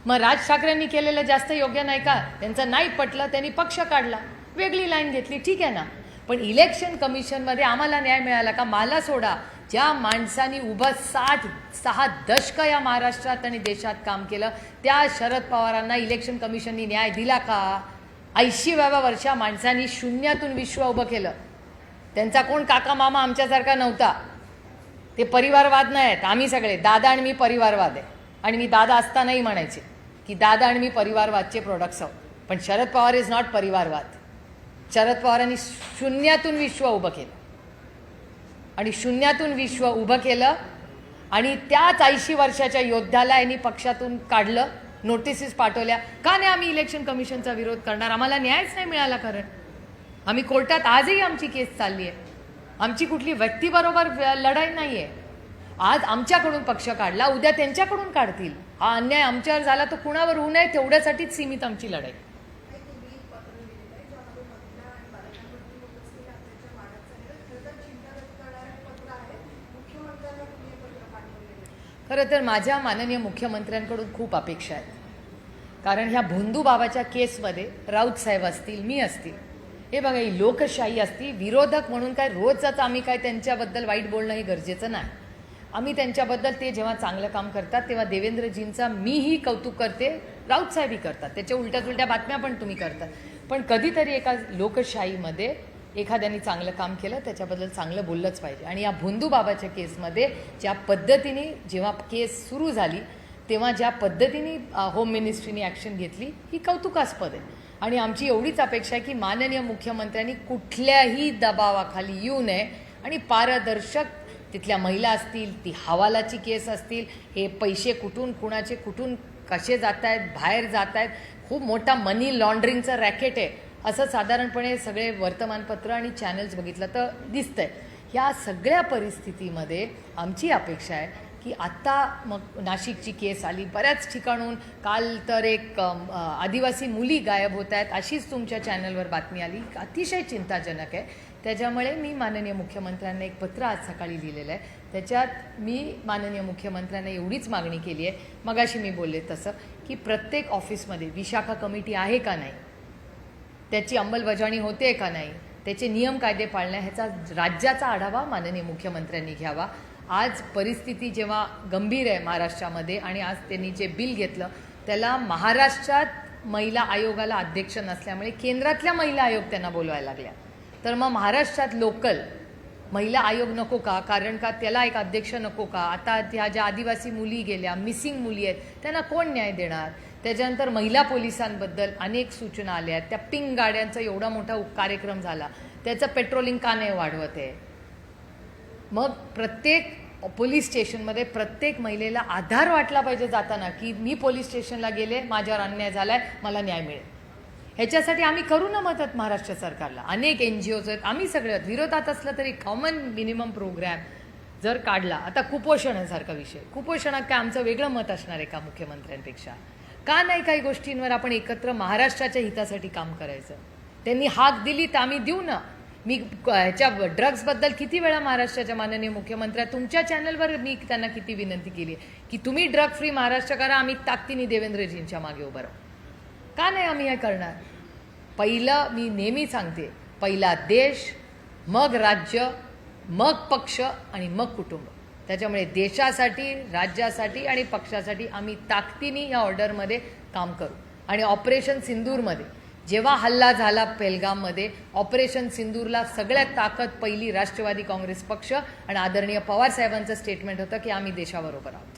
मग राज ठाकरेंनी केलेलं जास्त योग्य नाही का? त्यांचं नाही पटलं, त्यांनी पक्ष काढला, वेगळी लाईन घेतली, ठीक आहे ना. पण इलेक्शन कमिशनमध्ये आम्हाला न्याय मिळाला का? मला सोडा, ज्या माणसांनी उभं 6 दशकं या महाराष्ट्रात आणि देशात काम केलं, त्या शरद पवारांना इलेक्शन कमिशननी न्याय दिला का? 80व्या वर्षा माणसांनी शून्यातून विश्व उभं केलं. त्यांचा कोण काका मामा आमच्यासारखा नव्हता. ते परिवारवाद नाही आहेत, आम्ही सगळे दादा आणि मी परिवारवाद आहे. आणि मी दादा असतानाही म्हणायचे की दादा आणि मी परिवारवादचे प्रोडक्ट्स आहोत. पण शरद पवार इज नॉट परिवारवाद. शरद पवारांनी शून्यातून विश्व उभं केलं आणि शून्यातून विश्व उभं केलं आणि त्याच 80 वर्षाच्या योद्ध्याला यांनी पक्षातून काढलं, नोटिसेस पाठवल्या. का नाही आम्ही इलेक्शन कमिशनचा विरोध करणार? आम्हाला न्यायच नाही मिळाला. कारण आम्ही कोर्टात, आजही आमची केस चालली आहे. आमची कुठली व्यक्तीबरोबर लढाई नाही आहे. आज आमच्याकडून पक्ष काढला, उद्या त्यांच्याकडून काढतील. हा अन्याय आमच्यावर झाला तर कुणावर होऊ नये तेवढ्यासाठीच सीमित आमची लढाई. खरं तर माझ्या माननीय मुख्यमंत्र्यांकडून खूप अपेक्षा आहेत. कारण ह्या भोंदू बाबाच्या केसमध्ये राऊत साहेब असतील, मी असतील, हे बघा, ही लोकशाही असती. विरोधक म्हणून काय रोजच आम्ही काय त्यांच्याबद्दल वाईट बोलणं हे गरजेचं नाही. आम्ही त्यांच्याबद्दल, ते जेव्हा चांगलं काम करतात तेव्हा देवेंद्रजींचा मीही कौतुक करते, राऊत साहेबही करतात, त्याच्या उलट्या बातम्या पण तुम्ही करतात. पण कधीतरी एका लोकशाहीमध्ये एखाद्याने चांगलं काम केलं त्याच्याबद्दल चांगलं बोललंच पाहिजे. आणि या भोंदू बाबाच्या केसमध्ये ज्या पद्धतीने जेव्हा केस सुरू झाली तेव्हा ज्या पद्धतीने होम मिनिस्ट्रीने ॲक्शन घेतली ही कौतुकास्पद आहे. आणि आमची एवढीच अपेक्षा आहे की माननीय मुख्यमंत्र्यांनी कुठल्याही दबावाखाली येऊ नये आणि पारदर्शक, तिथल्या महिला असतील, ती हवालाची केस असतील, हे पैसे कुठून कुणाचे कुठून कसे जात आहेत, बाहेर जात आहेत, खूप मोठा मनी लॉन्ड्रिंगचं रॅकेट आहे असं साधारणपणे सगळे वर्तमानपत्र आणि चॅनल्स बघितलं तर दिसतंय. ह्या सगळ्या परिस्थितीमध्ये आमची अपेक्षा आहे की आत्ता मग नाशिकची केस आली, बऱ्याच ठिकाणून काल तर एक आदिवासी मुली गायब होत आहेत अशीच तुमच्या चॅनलवर बातमी आली, अतिशय चिंताजनक आहे. त्याच्यामुळे मी माननीय मुख्यमंत्र्यांना एक पत्र आज सकाळी लिहिलेलं आहे. त्याच्यात मी माननीय मुख्यमंत्र्यांना एवढीच मागणी केली आहे, मगाशी मी बोलले तसं, की प्रत्येक ऑफिसमध्ये विशाखा कमिटी आहे का नाही, त्याची अंमलबजावणी होते का नाही, त्याचे नियम कायदे पाळणे, ह्याचा राज्याचा आढावा माननीय मुख्यमंत्र्यांनी घ्यावा. आज परिस्थिती जेव्हा गंभीर आहे महाराष्ट्रामध्ये आणि आज त्यांनी जे बिल घेतलं त्याला महाराष्ट्रात महिला आयोगाला अध्यक्ष नसल्यामुळे केंद्रातल्या महिला आयोग त्यांना बोलवायला लागल्या. तर मग महाराष्ट्रात लोकल महिला आयोग नको का? कारण का त्याला एक अध्यक्ष नको का? आता ह्या ज्या आदिवासी मुली गेल्या, मिसिंग मुली आहेत, त्यांना कोण न्याय देणार? त्याच्यानंतर महिला पोलिसांबद्दल अनेक सूचना आल्या आहेत. त्या पिंक गाड्यांचा एवढा मोठा कार्यक्रम झाला, त्याचं पेट्रोलिंग का नाही वाढवत आहे? मग प्रत्येक पोलीस स्टेशनमध्ये प्रत्येक महिलेला आधार वाटला पाहिजे जाताना की मी पोलीस स्टेशनला गेले, माझ्यावर अन्याय झाला आहे, मला न्याय मिळेल. ह्याच्यासाठी आम्ही करू ना मदत महाराष्ट्र सरकारला. अनेक NGOज आहेत, आम्ही सगळे विरोधात असलं तरी कॉमन मिनिमम प्रोग्रॅम जर काढला. आता कुपोषणासारखा विषय, कुपोषणात काय आमचं वेगळं मत असणार आहे का मुख्यमंत्र्यांपेक्षा? का नाही काही गोष्टींवर आपण एकत्र महाराष्ट्राच्या हितासाठी काम करायचं? त्यांनी हाक दिली तर आम्ही देऊ ना. मी ह्याच्या ड्रग्सबद्दल किती वेळा महाराष्ट्राच्या माननीय मुख्यमंत्र्या तुमच्या चॅनलवर मी त्यांना किती विनंती केली आहे की तुम्ही ड्रग फ्री महाराष्ट्र करा, आम्ही ताकदीने देवेंद्रजींच्या मागे उभं राहू. का नाही आम्ही हे करणार? पहिलं मी नेहमी सांगते, पहिला देश, मग राज्य, मग पक्ष आणि मग कुटुंब. त्याच्यामुळे देशासाठी, राज्यासाठी आणि पक्षासाठी आम्ही ताकदीने या ऑर्डरमध्ये काम करू. आणि ऑपरेशन सिंदूरमध्ये जेव्हा हल्ला झाला पेहलगाममध्ये, ऑपरेशन सिंदूरला सगळ्यात ताकद पहिली राष्ट्रवादी काँग्रेस पक्ष आणि आदरणीय पवार साहेबांचं स्टेटमेंट होतं की आम्ही देशाबरोबर आहोत.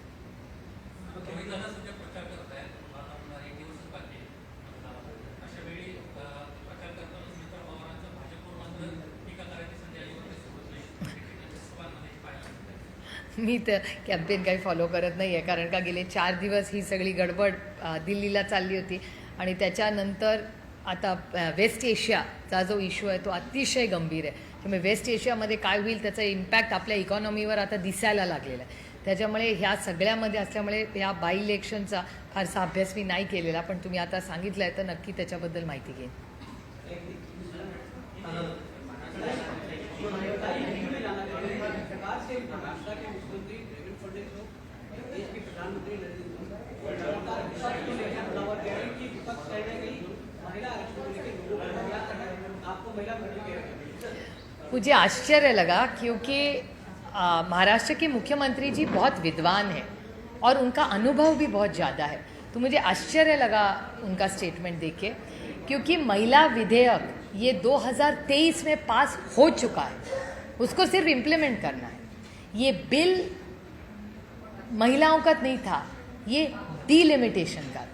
मी तर कॅम्पेन काही फॉलो करत नाही आहे, कारण का गेले 4 दिवस ही सगळी गडबड दिल्लीला चालली होती. आणि त्याच्यानंतर आता वेस्ट एशियाचा जो इश्यू आहे तो अतिशय गंभीर आहे. त्यामुळे वेस्ट एशियामध्ये काय होईल त्याचा इम्पॅक्ट आपल्या इकॉनॉमीवर आता दिसायला लागलेला आहे. त्याच्यामुळे ह्या सगळ्यामध्ये असल्यामुळे ह्या बाय इलेक्शनचा फारसा अभ्यास मी नाही केलेला, पण तुम्ही आता सांगितलं आहे तर नक्की त्याच्याबद्दल माहिती घेईन. मुझे आश्चर्य लगा क्योंकि महाराष्ट्र के मुख्यमंत्री जी बहुत विद्वान हैं और उनका अनुभव भी बहुत ज़्यादा है. तो मुझे आश्चर्य लगा उनका स्टेटमेंट देख के, क्योंकि महिला विधेयक ये 2023 में पास हो चुका है, उसको सिर्फ इम्प्लीमेंट करना है. ये बिल महिलाओं का नहीं था, ये डिलिमिटेशन का था.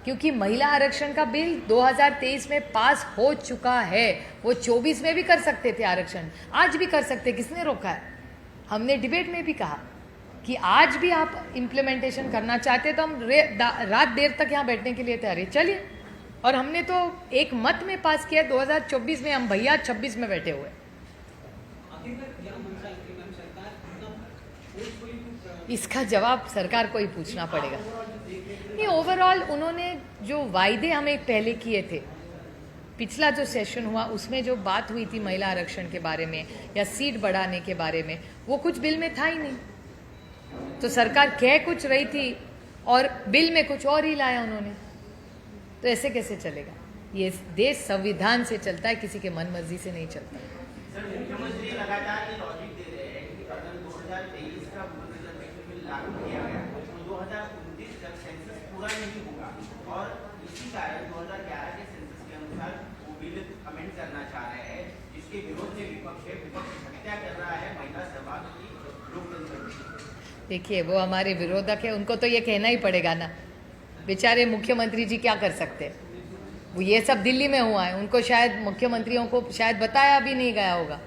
क्योंकि महिला आरक्षण का बिल 2023 में पास हो चुका है. वो 24 में भी कर सकते थे आरक्षण, आज भी कर सकते, किसने रोका है? हमने डिबेट में भी कहा कि आज भी आप इम्प्लीमेंटेशन करना चाहते तो हम रात देर तक यहाँ बैठने के लिए तैयार है, चलिए. और हमने तो एक मत में पास किया 2024 में, हम भैया 26 में बैठे हुए. इसका जवाब सरकार को ही पूछना पड़ेगा. नहीं, ओवरऑल उन्होंने जो वायदे हमें पहले किए थे, पिछला जो सेशन हुआ उसमें जो बात हुई थी महिला आरक्षण के बारे में या सीट बढ़ाने के बारे में, वो कुछ बिल में था ही नहीं. तो सरकार कह कुछ रही थी और बिल में कुछ और ही लाया उन्होंने. तो ऐसे कैसे चलेगा? ये देश संविधान से चलता है, किसी के मन मर्जी से नहीं चलता. सर, मुख्यमंत्री लगातार ये लॉजिक दे रहे हैं कि अगर 2023 का रिजर्वेशन बिल लागू किया गया तो 2029 तक सेंसस पूरा नहीं होगा, और इसी कारण 2011 के सेंसस के अनुसार वो बिल अमेंड करना चाह रहे हैं, जिसके विरोध में विपक्ष है. विपक्ष हत्या कर रहा है महिला सहभाग की लोकतंत्र में. देखिए, वो हमारे विरोधक है, उनको तो ये कहना ही पड़ेगा ना. बेचारे मुख्यमंत्री जी क्या कर सकते हैं? वो ये सब दिल्ली में हुआ है, उनको शायद मुख्यमंत्रियों को शायद बताया भी नहीं गया होगा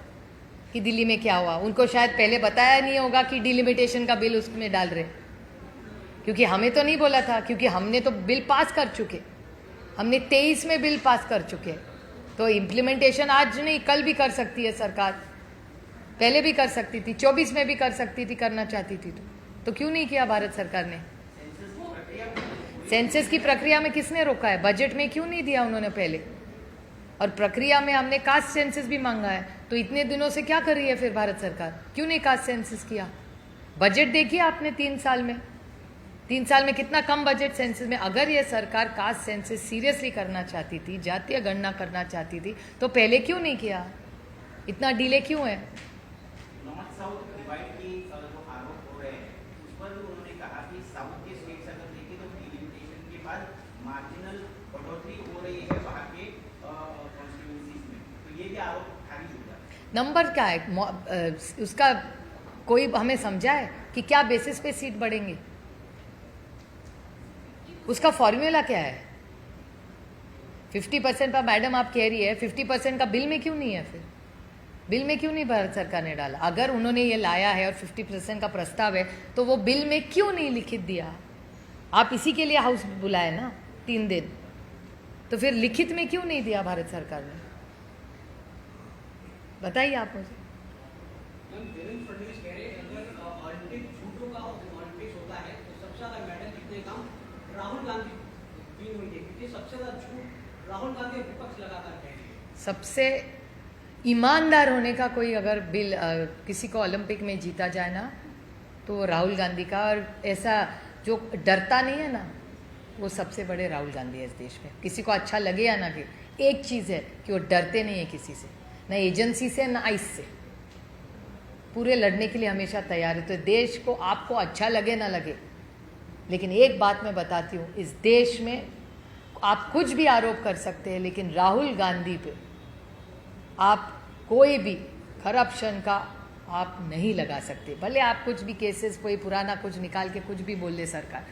कि दिल्ली में क्या हुआ. उनको शायद पहले बताया नहीं होगा कि डिलिमिटेशन का बिल उसमें डाल रहे, क्योंकि हमें तो नहीं बोला था, क्योंकि हमने तो बिल पास कर चुके. हमने 23 में बिल पास कर चुके. तो इम्प्लीमेंटेशन आज नहीं कल भी कर सकती है सरकार, पहले भी कर सकती थी, 24 में भी कर सकती थी, करना चाहती थी. तो क्यों नहीं किया भारत सरकार ने? सेंसस की प्रक्रिया में किसने रोका है? बजट में क्यों नहीं दिया उन्होंने पहले? और प्रक्रिया में हमने कास्ट सेंसस भी मांगा है. तो इतने दिनों से क्या कर रही है फिर भारत सरकार? क्यों नहीं कास्ट सेंसस किया? बजट देखिए आपने 3 साल में कितना कम बजट सेंसस में. अगर ये सरकार कास्ट सेंसस सीरियसली करना चाहती थी, जातीय गणना करना चाहती थी, तो पहले क्यों नहीं किया? इतना डिले क्यों है? नॉर्थ साउथ डिवाइड की जो आरोप हो रहे हैं उस पर उन्होंने कहा कि साउथ के स्टेट्स अगर देखें तो डिलिमिटेशन के बाद मार्जिनल बढ़ोतरी हो रही है वहाँ के कॉन्स्टिट्यूएंसीज में. तो ये भी आरोप खारिज हो जाता है. नंबर क्या है उसका? कोई हमें समझाए कि क्या बेसिस पे सीट बढ़ेंगे? उसका फॉर्मूला क्या है? 50% पर मैडम आप कह रही है, 50% का बिल में क्यों नहीं है? फिर बिल में क्यों नहीं भारत सरकार ने डाला? अगर उन्होंने ये लाया है और 50% का प्रस्ताव है तो वो बिल में क्यों नहीं लिखित दिया? आप इसी के लिए हाउस बुलाए ना 3 दिन, तो फिर लिखित में क्यों नहीं दिया भारत सरकार ने? बताइए आप मुझे. देवेंद्र फडणवीस कह रहे हैं अगर ऑलिम्पिक जूडो का ओलंपिक्स होता है तो सबसे ज्यादा मेडल जीतने का राहुल गांधी विन होंगे, क्योंकि सबसे ज्यादा झूठ राहुल गांधी और विपक्ष लगातार कह रहे हैं. सबसे ईमानदार होने का कोई अगर बिल किसी को ओलंपिक में जीता जाए ना तो वो राहुल गांधी का, और ऐसा जो डरता नहीं है ना वो सबसे बड़े राहुल गांधी है इस देश में। किसी को अच्छा लगे या ना, कि एक चीज़ है कि वो डरते नहीं है किसी से, ना एजेंसी से ना आइस से, पूरे लड़ने के लिए हमेशा तैयार है। तो देश को आपको अच्छा लगे ना लगे, लेकिन एक बात मैं बताती हूँ, इस देश में आप कुछ भी आरोप कर सकते हैं, लेकिन राहुल गांधी पे आप कोई भी करप्शन का आप नहीं लगा सकते। भले आप कुछ भी केसेस कोई पुराना कुछ निकाल के कुछ भी बोल दे, सरकार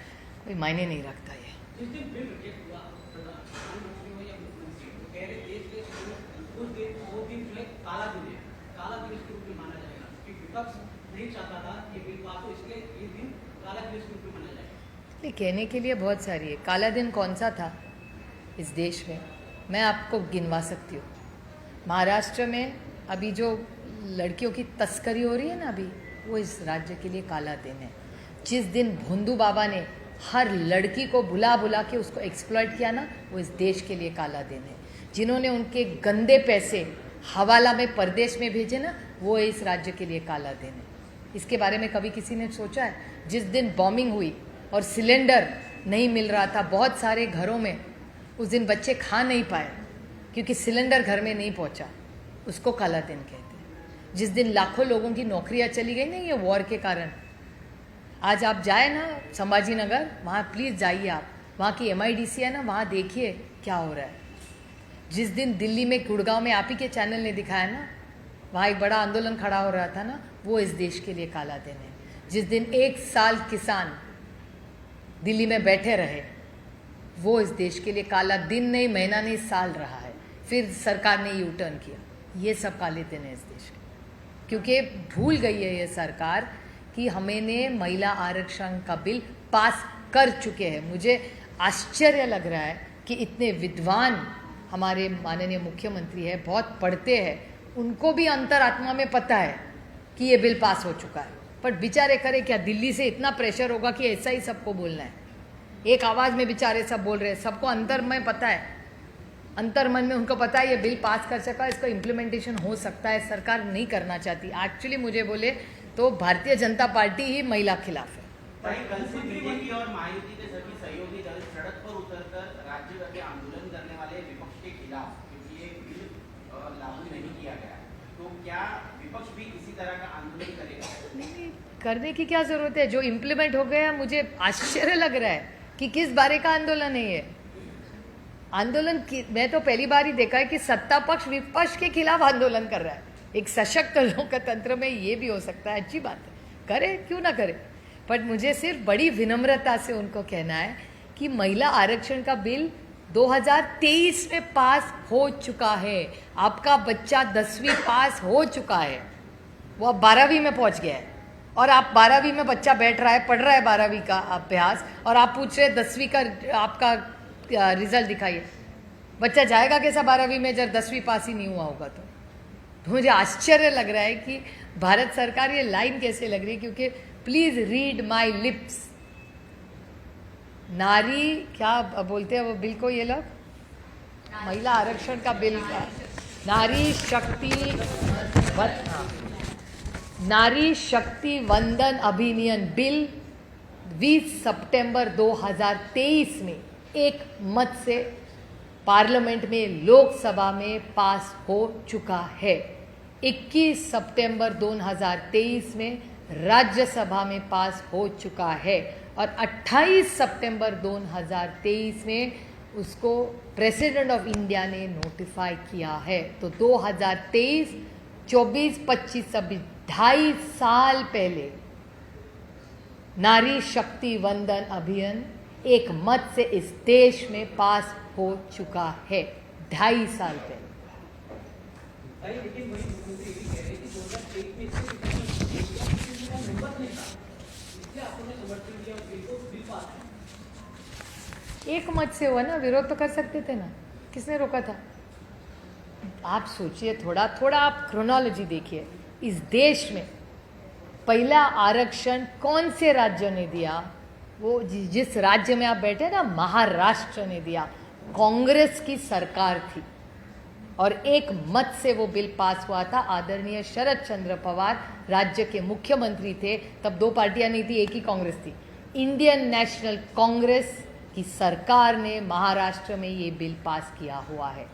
कोई मायने नहीं रखता ये। जिस दिन बिल रिजेक्ट हुआ, प्रधानमंत्री हो या मुख्यमंत्री हो, कह रहे देश के वो दिन जो है काला दिन है, काला दिन इसके रूप में माना जाएगा, क्योंकि विपक्ष नहीं चाहता था कि बिल पास हो, इसलिए ये दिन काला दिन इसके रूप में माना जाएगा। ये कहने के लिए बहुत सारी है। काला दिन कौन सा था इस देश में, मैं आपको गिनवा सकती हूँ। महाराष्ट्र में अभी जो लड़कियों की तस्करी हो रही है ना अभी, वो इस राज्य के लिए काला दिन है। जिस दिन भोंदू बाबा ने हर लड़की को बुला बुला के उसको एक्सप्लॉइट किया ना, वो इस देश के लिए काला दिन है। जिन्होंने उनके गंदे पैसे हवाला में परदेश में भेजे ना, वो इस राज्य के लिए काला दिन है। इसके बारे में कभी किसी ने सोचा है? जिस दिन बॉम्बिंग हुई और सिलेंडर नहीं मिल रहा था बहुत सारे घरों में, उस दिन बच्चे खा नहीं पाए क्योंकि सिलेंडर घर में नहीं पहुंचा, उसको काला दिन कहते हैं। जिस दिन लाखों लोगों की नौकरियां चली गई ना ये वॉर के कारण, आज आप जाए ना संभाजी नगर, वहाँ प्लीज़ जाइए आप, वहाँ की MIDC है ना, वहाँ देखिए क्या हो रहा है। जिस दिन दिल्ली में गुड़गांव में आप ही के चैनल ने दिखाया ना, वहाँ एक बड़ा आंदोलन खड़ा हो रहा था ना, वो इस देश के लिए काला दिन है। जिस दिन 1 साल किसान दिल्ली में बैठे रहे, वो इस देश के लिए काला दिन नहीं, महीना नहीं, साल रहा है। फिर सरकार ने यू टर्न किया। ये सब काले दिन है इस देश के, क्योंकि भूल गई है ये सरकार कि हमने महिला आरक्षण का बिल पास कर चुके हैं। मुझे आश्चर्य लग रहा है कि इतने विद्वान हमारे माननीय मुख्यमंत्री है, बहुत पढ़ते हैं, उनको भी अंतरात्मा में पता है कि ये बिल पास हो चुका है, पर बेचारे करे क्या? दिल्ली से इतना प्रेशर होगा कि ऐसा ही सबको बोलना है, एक आवाज़ में बेचारे सब बोल रहे हैं। सबको अंतर में पता है, अंतर मन में उनको पता है ये बिल पास कर सका, इसका इम्प्लीमेंटेशन हो सकता है। सरकार नहीं करना चाहती। एक्चुअली मुझे बोले तो भारतीय जनता पार्टी ही महिला खिलाफ है। वहीं कल से बीजेपी और महायुति के सभी सहयोगी दल सड़क पर उतरकर राज्यव्यापी आंदोलन करने वाले विपक्ष के खिलाफ, क्योंकि ये बिल लागू नहीं किया गया, तो क्या विपक्ष भी इसी तरह का आंदोलन करेगा? नहीं, करने की क्या जरूरत है? जो इम्प्लीमेंट हो गया, मुझे आश्चर्य लग रहा है कि किस बारे का आंदोलन है ये। आंदोलन की मैं तो पहली बार ही देखा है कि सत्ता पक्ष विपक्ष के खिलाफ आंदोलन कर रहा है। एक सशक्त लोकतंत्र में ये भी हो सकता है, अच्छी बात है, करे, क्यों ना करे। बट मुझे सिर्फ बड़ी विनम्रता से उनको कहना है कि महिला आरक्षण का बिल 2023 में पास हो चुका है। आपका बच्चा 10वीं पास हो चुका है, वो अब 12वीं में पहुंच गया है, और आप 12वीं में बच्चा बैठ रहा है, पढ़ रहा है 12वीं का अभ्यास, और आप पूछ रहे 10वीं का आपका रिजल्ट दिखाइए। बच्चा जाएगा कैसा 12वीं में जब 10वीं पास ही नहीं हुआ होगा? तो मुझे आश्चर्य लग रहा है कि भारत सरकार ये लाइन कैसे लग रही है, क्योंकि प्लीज रीड माई लिप्स। नारी क्या बोलते हैं वो बिल को ये लोग, महिला आरक्षण का बिल का, नारी शक्ति नारी शक्ति वंदन अधिनियम बिल 20 सितंबर 2023 में एक मत से पार्लियामेंट में, लोकसभा में पास हो चुका है। 21 सितंबर 2023 में राज्यसभा में पास हो चुका है, और 28 सितंबर 2023 में उसको प्रेसिडेंट ऑफ इंडिया ने नोटिफाई किया है। तो 2023, 24, 25, 26, 2.5 साल पहले नारी शक्ति वंदन अभियान एक मत से इस देश में पास हो चुका है, 2.5 साल पहले। लेकिन वही मुख्यमंत्री ये कह रहे हैं कि 2023 में इससे नंबर नहीं था, इसलिए आपने समर्थन किया बिल को, बिल पास है। एक मत से हुआ ना, विरोध तो कर सकते थे ना, किसने रोका था? आप सोचिए, थोड़ा थोड़ा आप क्रोनोलॉजी देखिए। इस देश में पहला आरक्षण कौन से राज्य ने दिया? वो जिस राज्य में आप बैठे ना, महाराष्ट्र ने दिया। कांग्रेस की सरकार थी, और एक मत से वो बिल पास हुआ था। आदरणीय शरद चंद्र पवार राज्य के मुख्यमंत्री थे, तब दो पार्टियां नहीं थी, एक ही कांग्रेस थी। इंडियन नेशनल कांग्रेस की सरकार ने महाराष्ट्र में ये बिल पास किया हुआ है।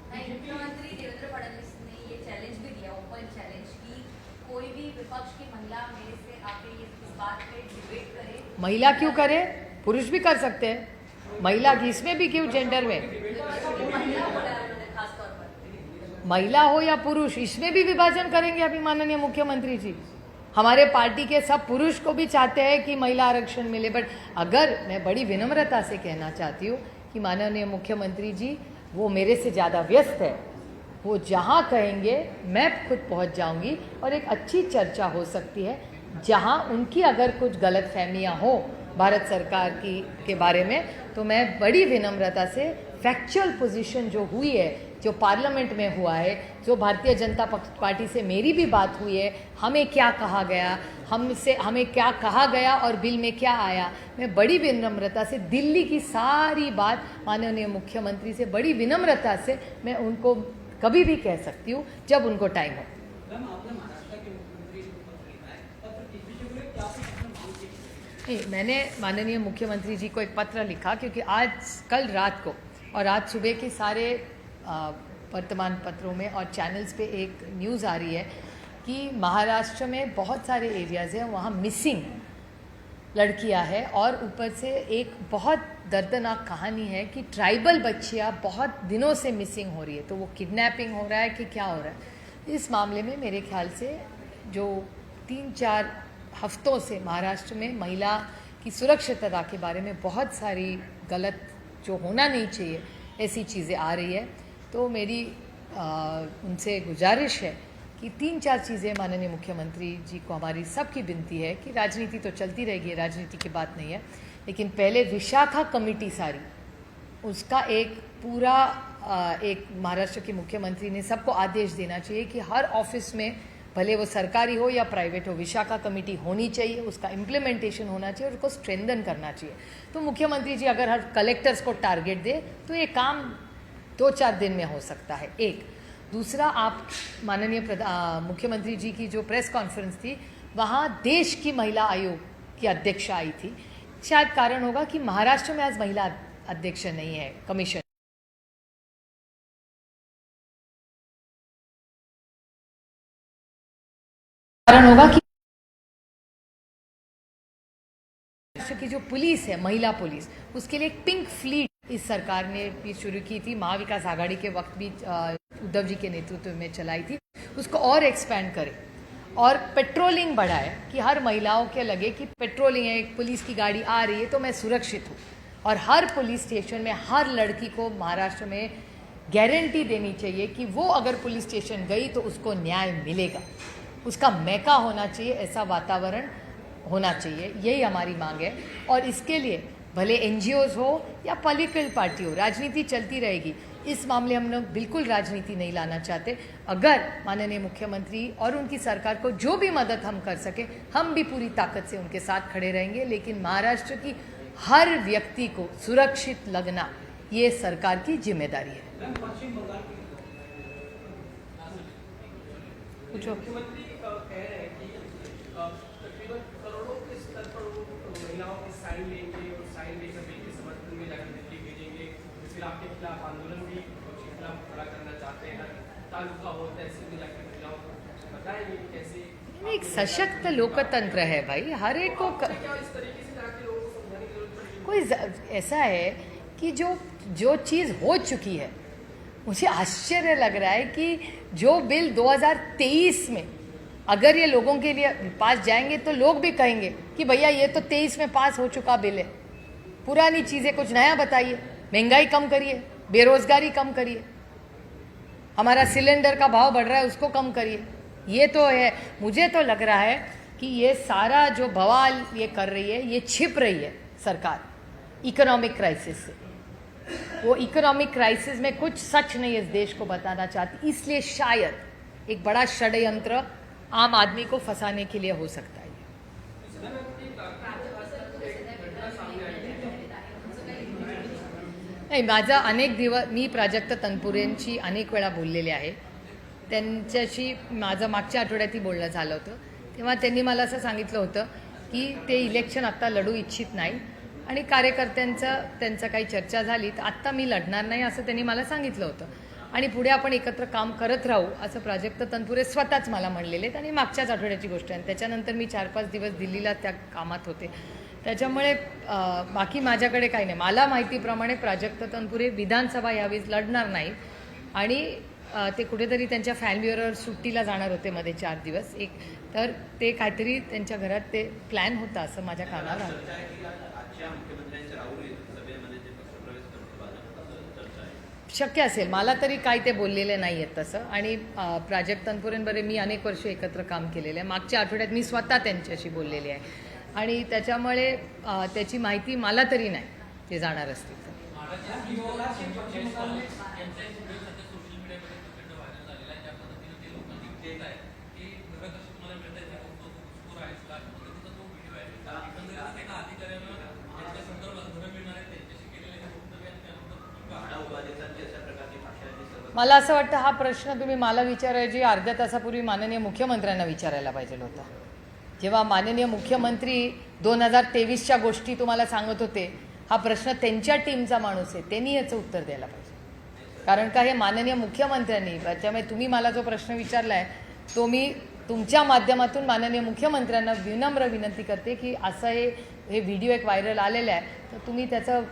मुख्यमंत्री देवेंद्र फडणवीस ने ये चैलेंज भी दिया, ओपन चैलेंज, कि कोई भी विपक्ष की महिला मेरे से आके इस बात पे डिबेट करे। महिला क्यों करे, पुरुष भी कर सकते हैं। महिला की इसमें भी क्यों जेंडर में, महिला बोला है उन्होंने खासतौर पर। महिला हो या पुरुष, इसमें भी विभाजन करेंगे अभी माननीय मुख्यमंत्री जी। हमारे पार्टी के सब पुरुष को भी चाहते हैं कि महिला आरक्षण मिले, बट अगर मैं बड़ी विनम्रता से कहना चाहती हूँ कि माननीय मुख्यमंत्री जी वो मेरे से ज़्यादा व्यस्त है, वो जहाँ कहेंगे मैं खुद पहुँच जाऊँगी और एक अच्छी चर्चा हो सकती है। जहाँ उनकी अगर कुछ गलतफहमियाँ हो भारत सरकार की के बारे में, तो मैं बड़ी विनम्रता से फैक्चुअल पोजीशन जो हुई है, जो पार्लियामेंट में हुआ है, जो भारतीय जनता पार्टी से मेरी भी बात हुई है, हमें क्या कहा गया, हमें क्या कहा गया और बिल में क्या आया, मैं बड़ी विनम्रता से दिल्ली की सारी बात माननीय मुख्यमंत्री से बड़ी विनम्रता से मैं उनको कभी भी कह सकती हूँ जब उनको टाइम हो। मैम, आपने महाराष्ट्र के मुख्यमंत्री को पत्र लिखा है, पत्र किस विषय को लेकर, क्या आपने अपना मांग की? नहीं, मैंने माननीय मुख्यमंत्री जी को एक पत्र लिखा, क्योंकि आज कल रात को और आज सुबह के सारे वर्तमान पत्रों में और चैनल्स पे एक न्यूज़ आ रही है कि महाराष्ट्र में बहुत सारे एरियाज़ हैं, वहाँ मिसिंग लड़कियां हैं, और ऊपर से एक बहुत दर्दनाक कहानी है कि ट्राइबल बच्चियां बहुत दिनों से मिसिंग हो रही है। तो वो किडनैपिंग हो रहा है कि क्या हो रहा है, इस मामले में मेरे ख्याल से जो 3-4 हफ्तों से महाराष्ट्र में महिला की सुरक्षितता के बारे में बहुत सारी गलत, जो होना नहीं चाहिए, ऐसी चीज़ें आ रही है। तो मेरी उनसे गुजारिश है कि 3-4 चीज़ें माननीय मुख्यमंत्री जी को हमारी सबकी विनती है कि राजनीति तो चलती रहेगी, राजनीति की बात नहीं है, लेकिन पहले विशाखा कमेटी सारी उसका एक पूरा एक महाराष्ट्र के मुख्यमंत्री ने सबको आदेश देना चाहिए कि हर ऑफिस में, भले वो सरकारी हो या प्राइवेट हो, विशाखा कमेटी होनी चाहिए, उसका इम्प्लीमेंटेशन होना चाहिए और उसको स्ट्रेंथन करना चाहिए। तो मुख्यमंत्री जी अगर हर कलेक्टर्स को टारगेट दे तो ये काम 2-4 दिन में हो सकता है। एक दूसरा, आप माननीय मुख्यमंत्री जी की जो प्रेस कॉन्फ्रेंस थी, वहाँ देश की महिला आयोग की अध्यक्ष आई थी। शायद कारण होगा कि महाराष्ट्र में आज महिला अध्यक्ष नहीं है, कमीशन कारण होगा कि की जो पुलिस है, महिला पुलिस, उसके लिए एक पिंक फ्लीट इस सरकार ने भी शुरू की थी, महाविकास आघाड़ी के वक्त भी उद्धव जी के नेतृत्व में चलाई थी। उसको और एक्सपैंड करे और पेट्रोलिंग बढ़ाए कि हर महिलाओं के लगे कि पेट्रोलिंग है, एक पुलिस की गाड़ी आ रही है तो मैं सुरक्षित हूँ। और हर पुलिस स्टेशन में हर लड़की को महाराष्ट्र में गारंटी देनी चाहिए कि वो अगर पुलिस स्टेशन गई तो उसको न्याय मिलेगा, उसका मैका होना चाहिए, ऐसा वातावरण होना चाहिए। यही हमारी मांग है। और इसके लिए भले NGOs हो या पॉलिटिकल पार्टी हो, राजनीति चलती रहेगी। इस मामले हम लोग बिल्कुल राजनीति नहीं लाना चाहते। अगर माननीय मुख्यमंत्री और उनकी सरकार को जो भी मदद हम कर सके, हम भी पूरी ताकत से उनके साथ खड़े रहेंगे। लेकिन महाराष्ट्र की हर व्यक्ति को सुरक्षित लगना ये सरकार की जिम्मेदारी है। मैम, पश्चिम बंगाल की पूछो। मुख्यमंत्री कह रहे हैं कि तकरीबन करोड़ों के स्तर पर वो महिलाओं के साइन लेंगे और साइन लेकर बिल के समर्थन में जाकर दिल्ली भेजेंगे, फिर आपके खिलाफ आंदोलन भी खिलाफ खड़ा करना चाहते हैं। तालुका हो, तहसील में जाकर महिलाओं को बताएंगे कैसे। एक सशक्त लोकतंत्र है भाई, हर एक को क्या इस तरीके से जाके लोगों को समझाने की जरूरत पड़ेगी? कोई ऐसा है कि जो चीज़ हो चुकी है, मुझे आश्चर्य लग रहा है कि जो बिल 2023 में अगर ये लोगों के लिए पास जाएंगे तो लोग भी कहेंगे कि भैया ये तो 23 में पास हो चुका बिल है, पुरानी चीज़ें कुछ नया बताइए, महंगाई कम करिए, बेरोजगारी कम करिए, हमारा सिलेंडर का भाव बढ़ रहा है उसको कम करिए। ये तो है। मुझे तो लग रहा है कि ये सारा जो बवाल ये कर रही है, ये छिप रही है सरकार इकोनॉमिक क्राइसिस से। वो इकोनॉमिक क्राइसिस में कुछ सच नहीं इस देश को बताना चाहती, इसलिए शायद एक बड़ा षड्यंत्र आम आदमी को फंसाने के लिए हो सकता है। नाही, माझा अनेक दिवस मी प्राजक्त तनपुरेंशी अनेक वेळा बोललेले आहे. त्यांच्याशी माझं मागच्या आठवड्यातही बोलणं झालं होतं. तेव्हा त्यांनी मला असं सांगितलं होतं की ते इलेक्शन आत्ता लढू इच्छित नाही आणि त्यांचं काही चर्चा झाली तर आत्ता मी लढणार नाही असं त्यांनी मला सांगितलं होतं आणि पुढे आपण एकत्र काम करत राहू असं प्राजक्त तनपुरे स्वतःच मला म्हणलेले आहेत आणि मागच्याच आठवड्याची गोष्ट आहे. त्याच्यानंतर मी 4-5 दिवस दिल्लीला त्या कामात होते. त्याच्यामुळे बाकी माझ्याकडे काही नाही. मला माहितीप्रमाणे प्राजक्त तनपुरे विधानसभा यावेळी लढणार नाही आणि ते कुठेतरी त्यांच्या फॅमिलीवर सुट्टीला जाणार होते मध्ये 4 दिवस. तर ते काहीतरी त्यांच्या घरात ते प्लॅन होता असं माझ्या कानावर आलं. शक्य असेल, मला तरी काही ते बोललेले नाही आहेत तसं. आणि प्राजक्त तनपुरेंबरोबर मी अनेक वर्ष एकत्र काम केलेलं आहे. मागच्या आठवड्यात मी स्वतः त्यांच्याशी बोललेले आहे आणि त्याच्यामुळे त्याची माहिती मला तरी नाही ते जाणार असतील तर. मला असं वाटतं हा प्रश्न तुम्ही मला विचारायची अर्ध्या तासापूर्वी माननीय मुख्यमंत्र्यांना विचारायला पाहिजे होता. जेव्हा माननीय मुख्यमंत्री 2023च्या गोष्टी तुम्हाला सांगत होते, हा प्रश्न त्यांच्या टीमचा माणूस आहे, त्यांनी याचं उत्तर द्यायला पाहिजे. कारण का हे माननीय मुख्यमंत्र्यांनी, त्यामुळे तुम्ही मला जो प्रश्न विचारला आहे तो मी तुमच्या माध्यमातून माननीय मुख्यमंत्र्यांना विनम्र विनंती करते की असं हे व्हिडिओ एक व्हायरल आलेला आहे तर तुम्ही त्याचं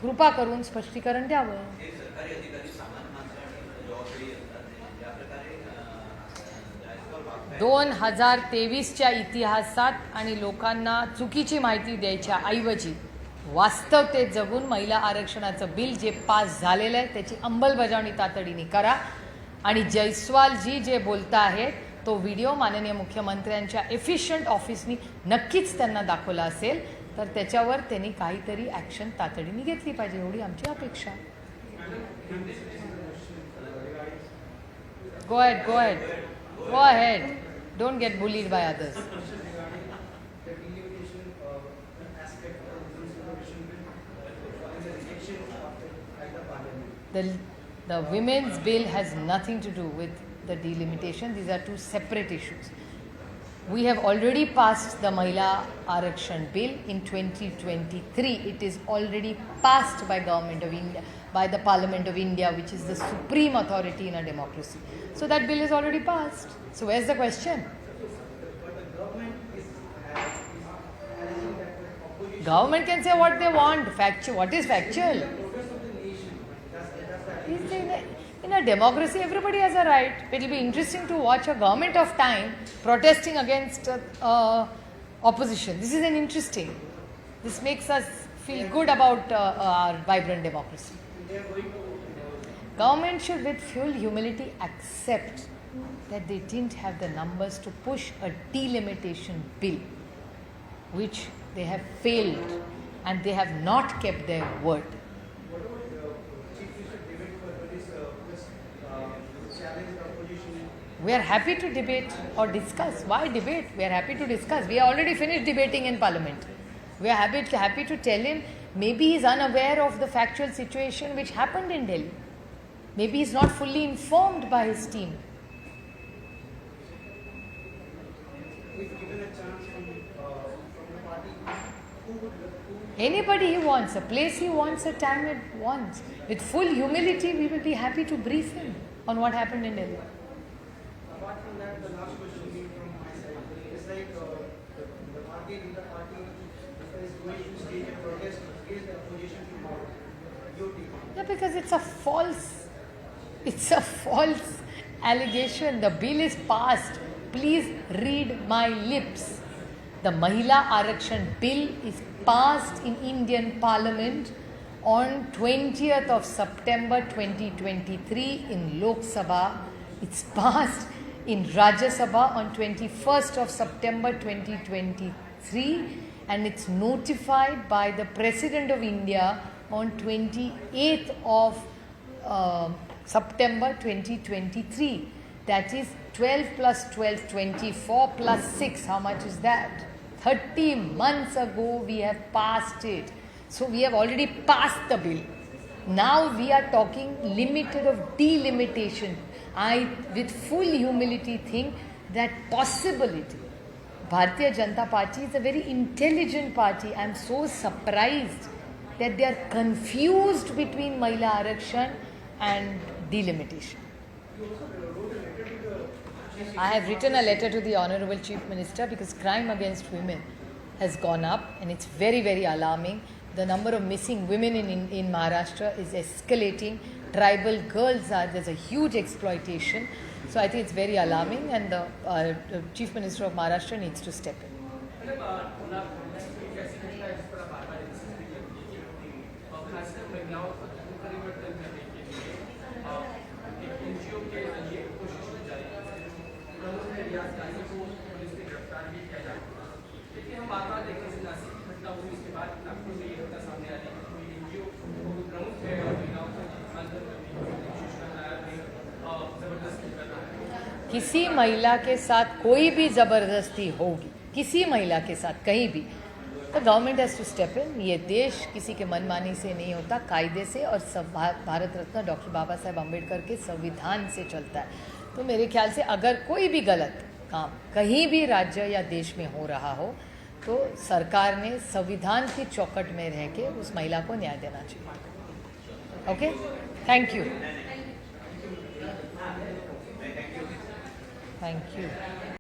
कृपा करून स्पष्टीकरण द्यावं. 2023च्या इतिहासात आणि लोकांना चुकीची माहिती द्यायच्या ऐवजी वास्तवतेत जगून महिला आरक्षणाचं बिल जे पास झालेलं आहे त्याची अंमलबजावणी तातडीने करा. आणि जयस्वालजी जे बोलता आहेत तो व्हिडिओ माननीय मुख्यमंत्र्यांच्या एफिशियंट ऑफिसनी नक्कीच त्यांना दाखवला असेल तर त्याच्यावर त्यांनी काहीतरी ॲक्शन तातडीने घेतली पाहिजे, एवढी आमची अपेक्षा. Go ahead. Don't get bullied by others. The women's bill has nothing to do with the delimitation. These are two separate issues. We have already passed the Mahila Arakshan bill in 2023. It is already passed by Government of India, by the Parliament of India, which is the supreme authority in a democracy. So that bill is already passed. So where's the question? Government can say what they want. What is factual? In a democracy, everybody has a right. It will be interesting to watch a government of time protesting against opposition. This is an interesting. This makes us feel good about our vibrant democracy. Government should, with full humility, accept that they didn't have the numbers to push a delimitation bill, which they have failed and they have not kept their word. We are happy to debate or discuss. Why debate? We are happy to discuss. We are already finished debating in Parliament. We are happy to tell him maybe he is unaware of the factual situation which happened in Delhi. Maybe he is not fully informed by his team. If given a chance from the party, who would Anybody he wants, a place he wants, a time he wants. With full humility, we will be happy to brief him on what happened in Delhi. apart from that, the last question being from my side is like the party is going to stage a protest against the opposition tomorrow. Your take on it? Yeah, because it's a false allegation. The bill is passed. Please read my lips. The Mahila Arakshan bill is passed in Indian Parliament on 20th of September 2023 in Lok Sabha. It's passed in Rajya Sabha on 21st of September 2023 and it's notified by the President of India on 28th of September 2023. That is 12 plus 12, 24 plus 6. How much is that? 30 months ago we have passed it. So we have already passed the bill. Now we are talking limited of delimitation. I, with full humility, think that possibility. Bharatiya Janata Party is a very intelligent party. I am so surprised that they are confused between Mahila Arakshan and delimitation. I have written a letter to the Honorable Chief Minister because crime against women has gone up and it's very, very alarming. The number of missing women in Maharashtra is escalating. Tribal girls there's a huge exploitation. So I think it's very alarming and the Chief Minister of Maharashtra needs to step in. मतलब बोला एक ऐसी घटना है जिस पर आप बार-बार insist भी करती है कि खासकर महिलाओं को परिवर्तन करने के लिए एक एनजीओ के जरिए कोशिश की जा रही है। प्रमुख है रियाज गाजी को पुलिस ने गिरफ्तार भी किया जा रहा है। लेकिन हम बार-बार देखते हैं नासिक की घटना हुई उसके बाद नागपुर में ये घटना सामने आ रही है कि कोई एनजीओ वो प्रमुख है और महिलाओं को अंदर करने की कोशिश कर रहा है जबरदस्ती कर रहा है। किसी महिला के साथ कोई भी जबरदस्ती होगी, किसी महिला के साथ कहीं भी, तो government has to step in. ये देश किसी के मनमानी से नहीं होता, कायदे से और भारत रत्न डॉक्टर बाबा साहेब अम्बेडकर के संविधान से चलता है। तो मेरे ख्याल से अगर कोई भी गलत काम कहीं भी राज्य या देश में हो रहा हो तो सरकार ने संविधान की चौखट में रह के उस महिला को न्याय देना चाहिए। Okay, thank you. Thank you.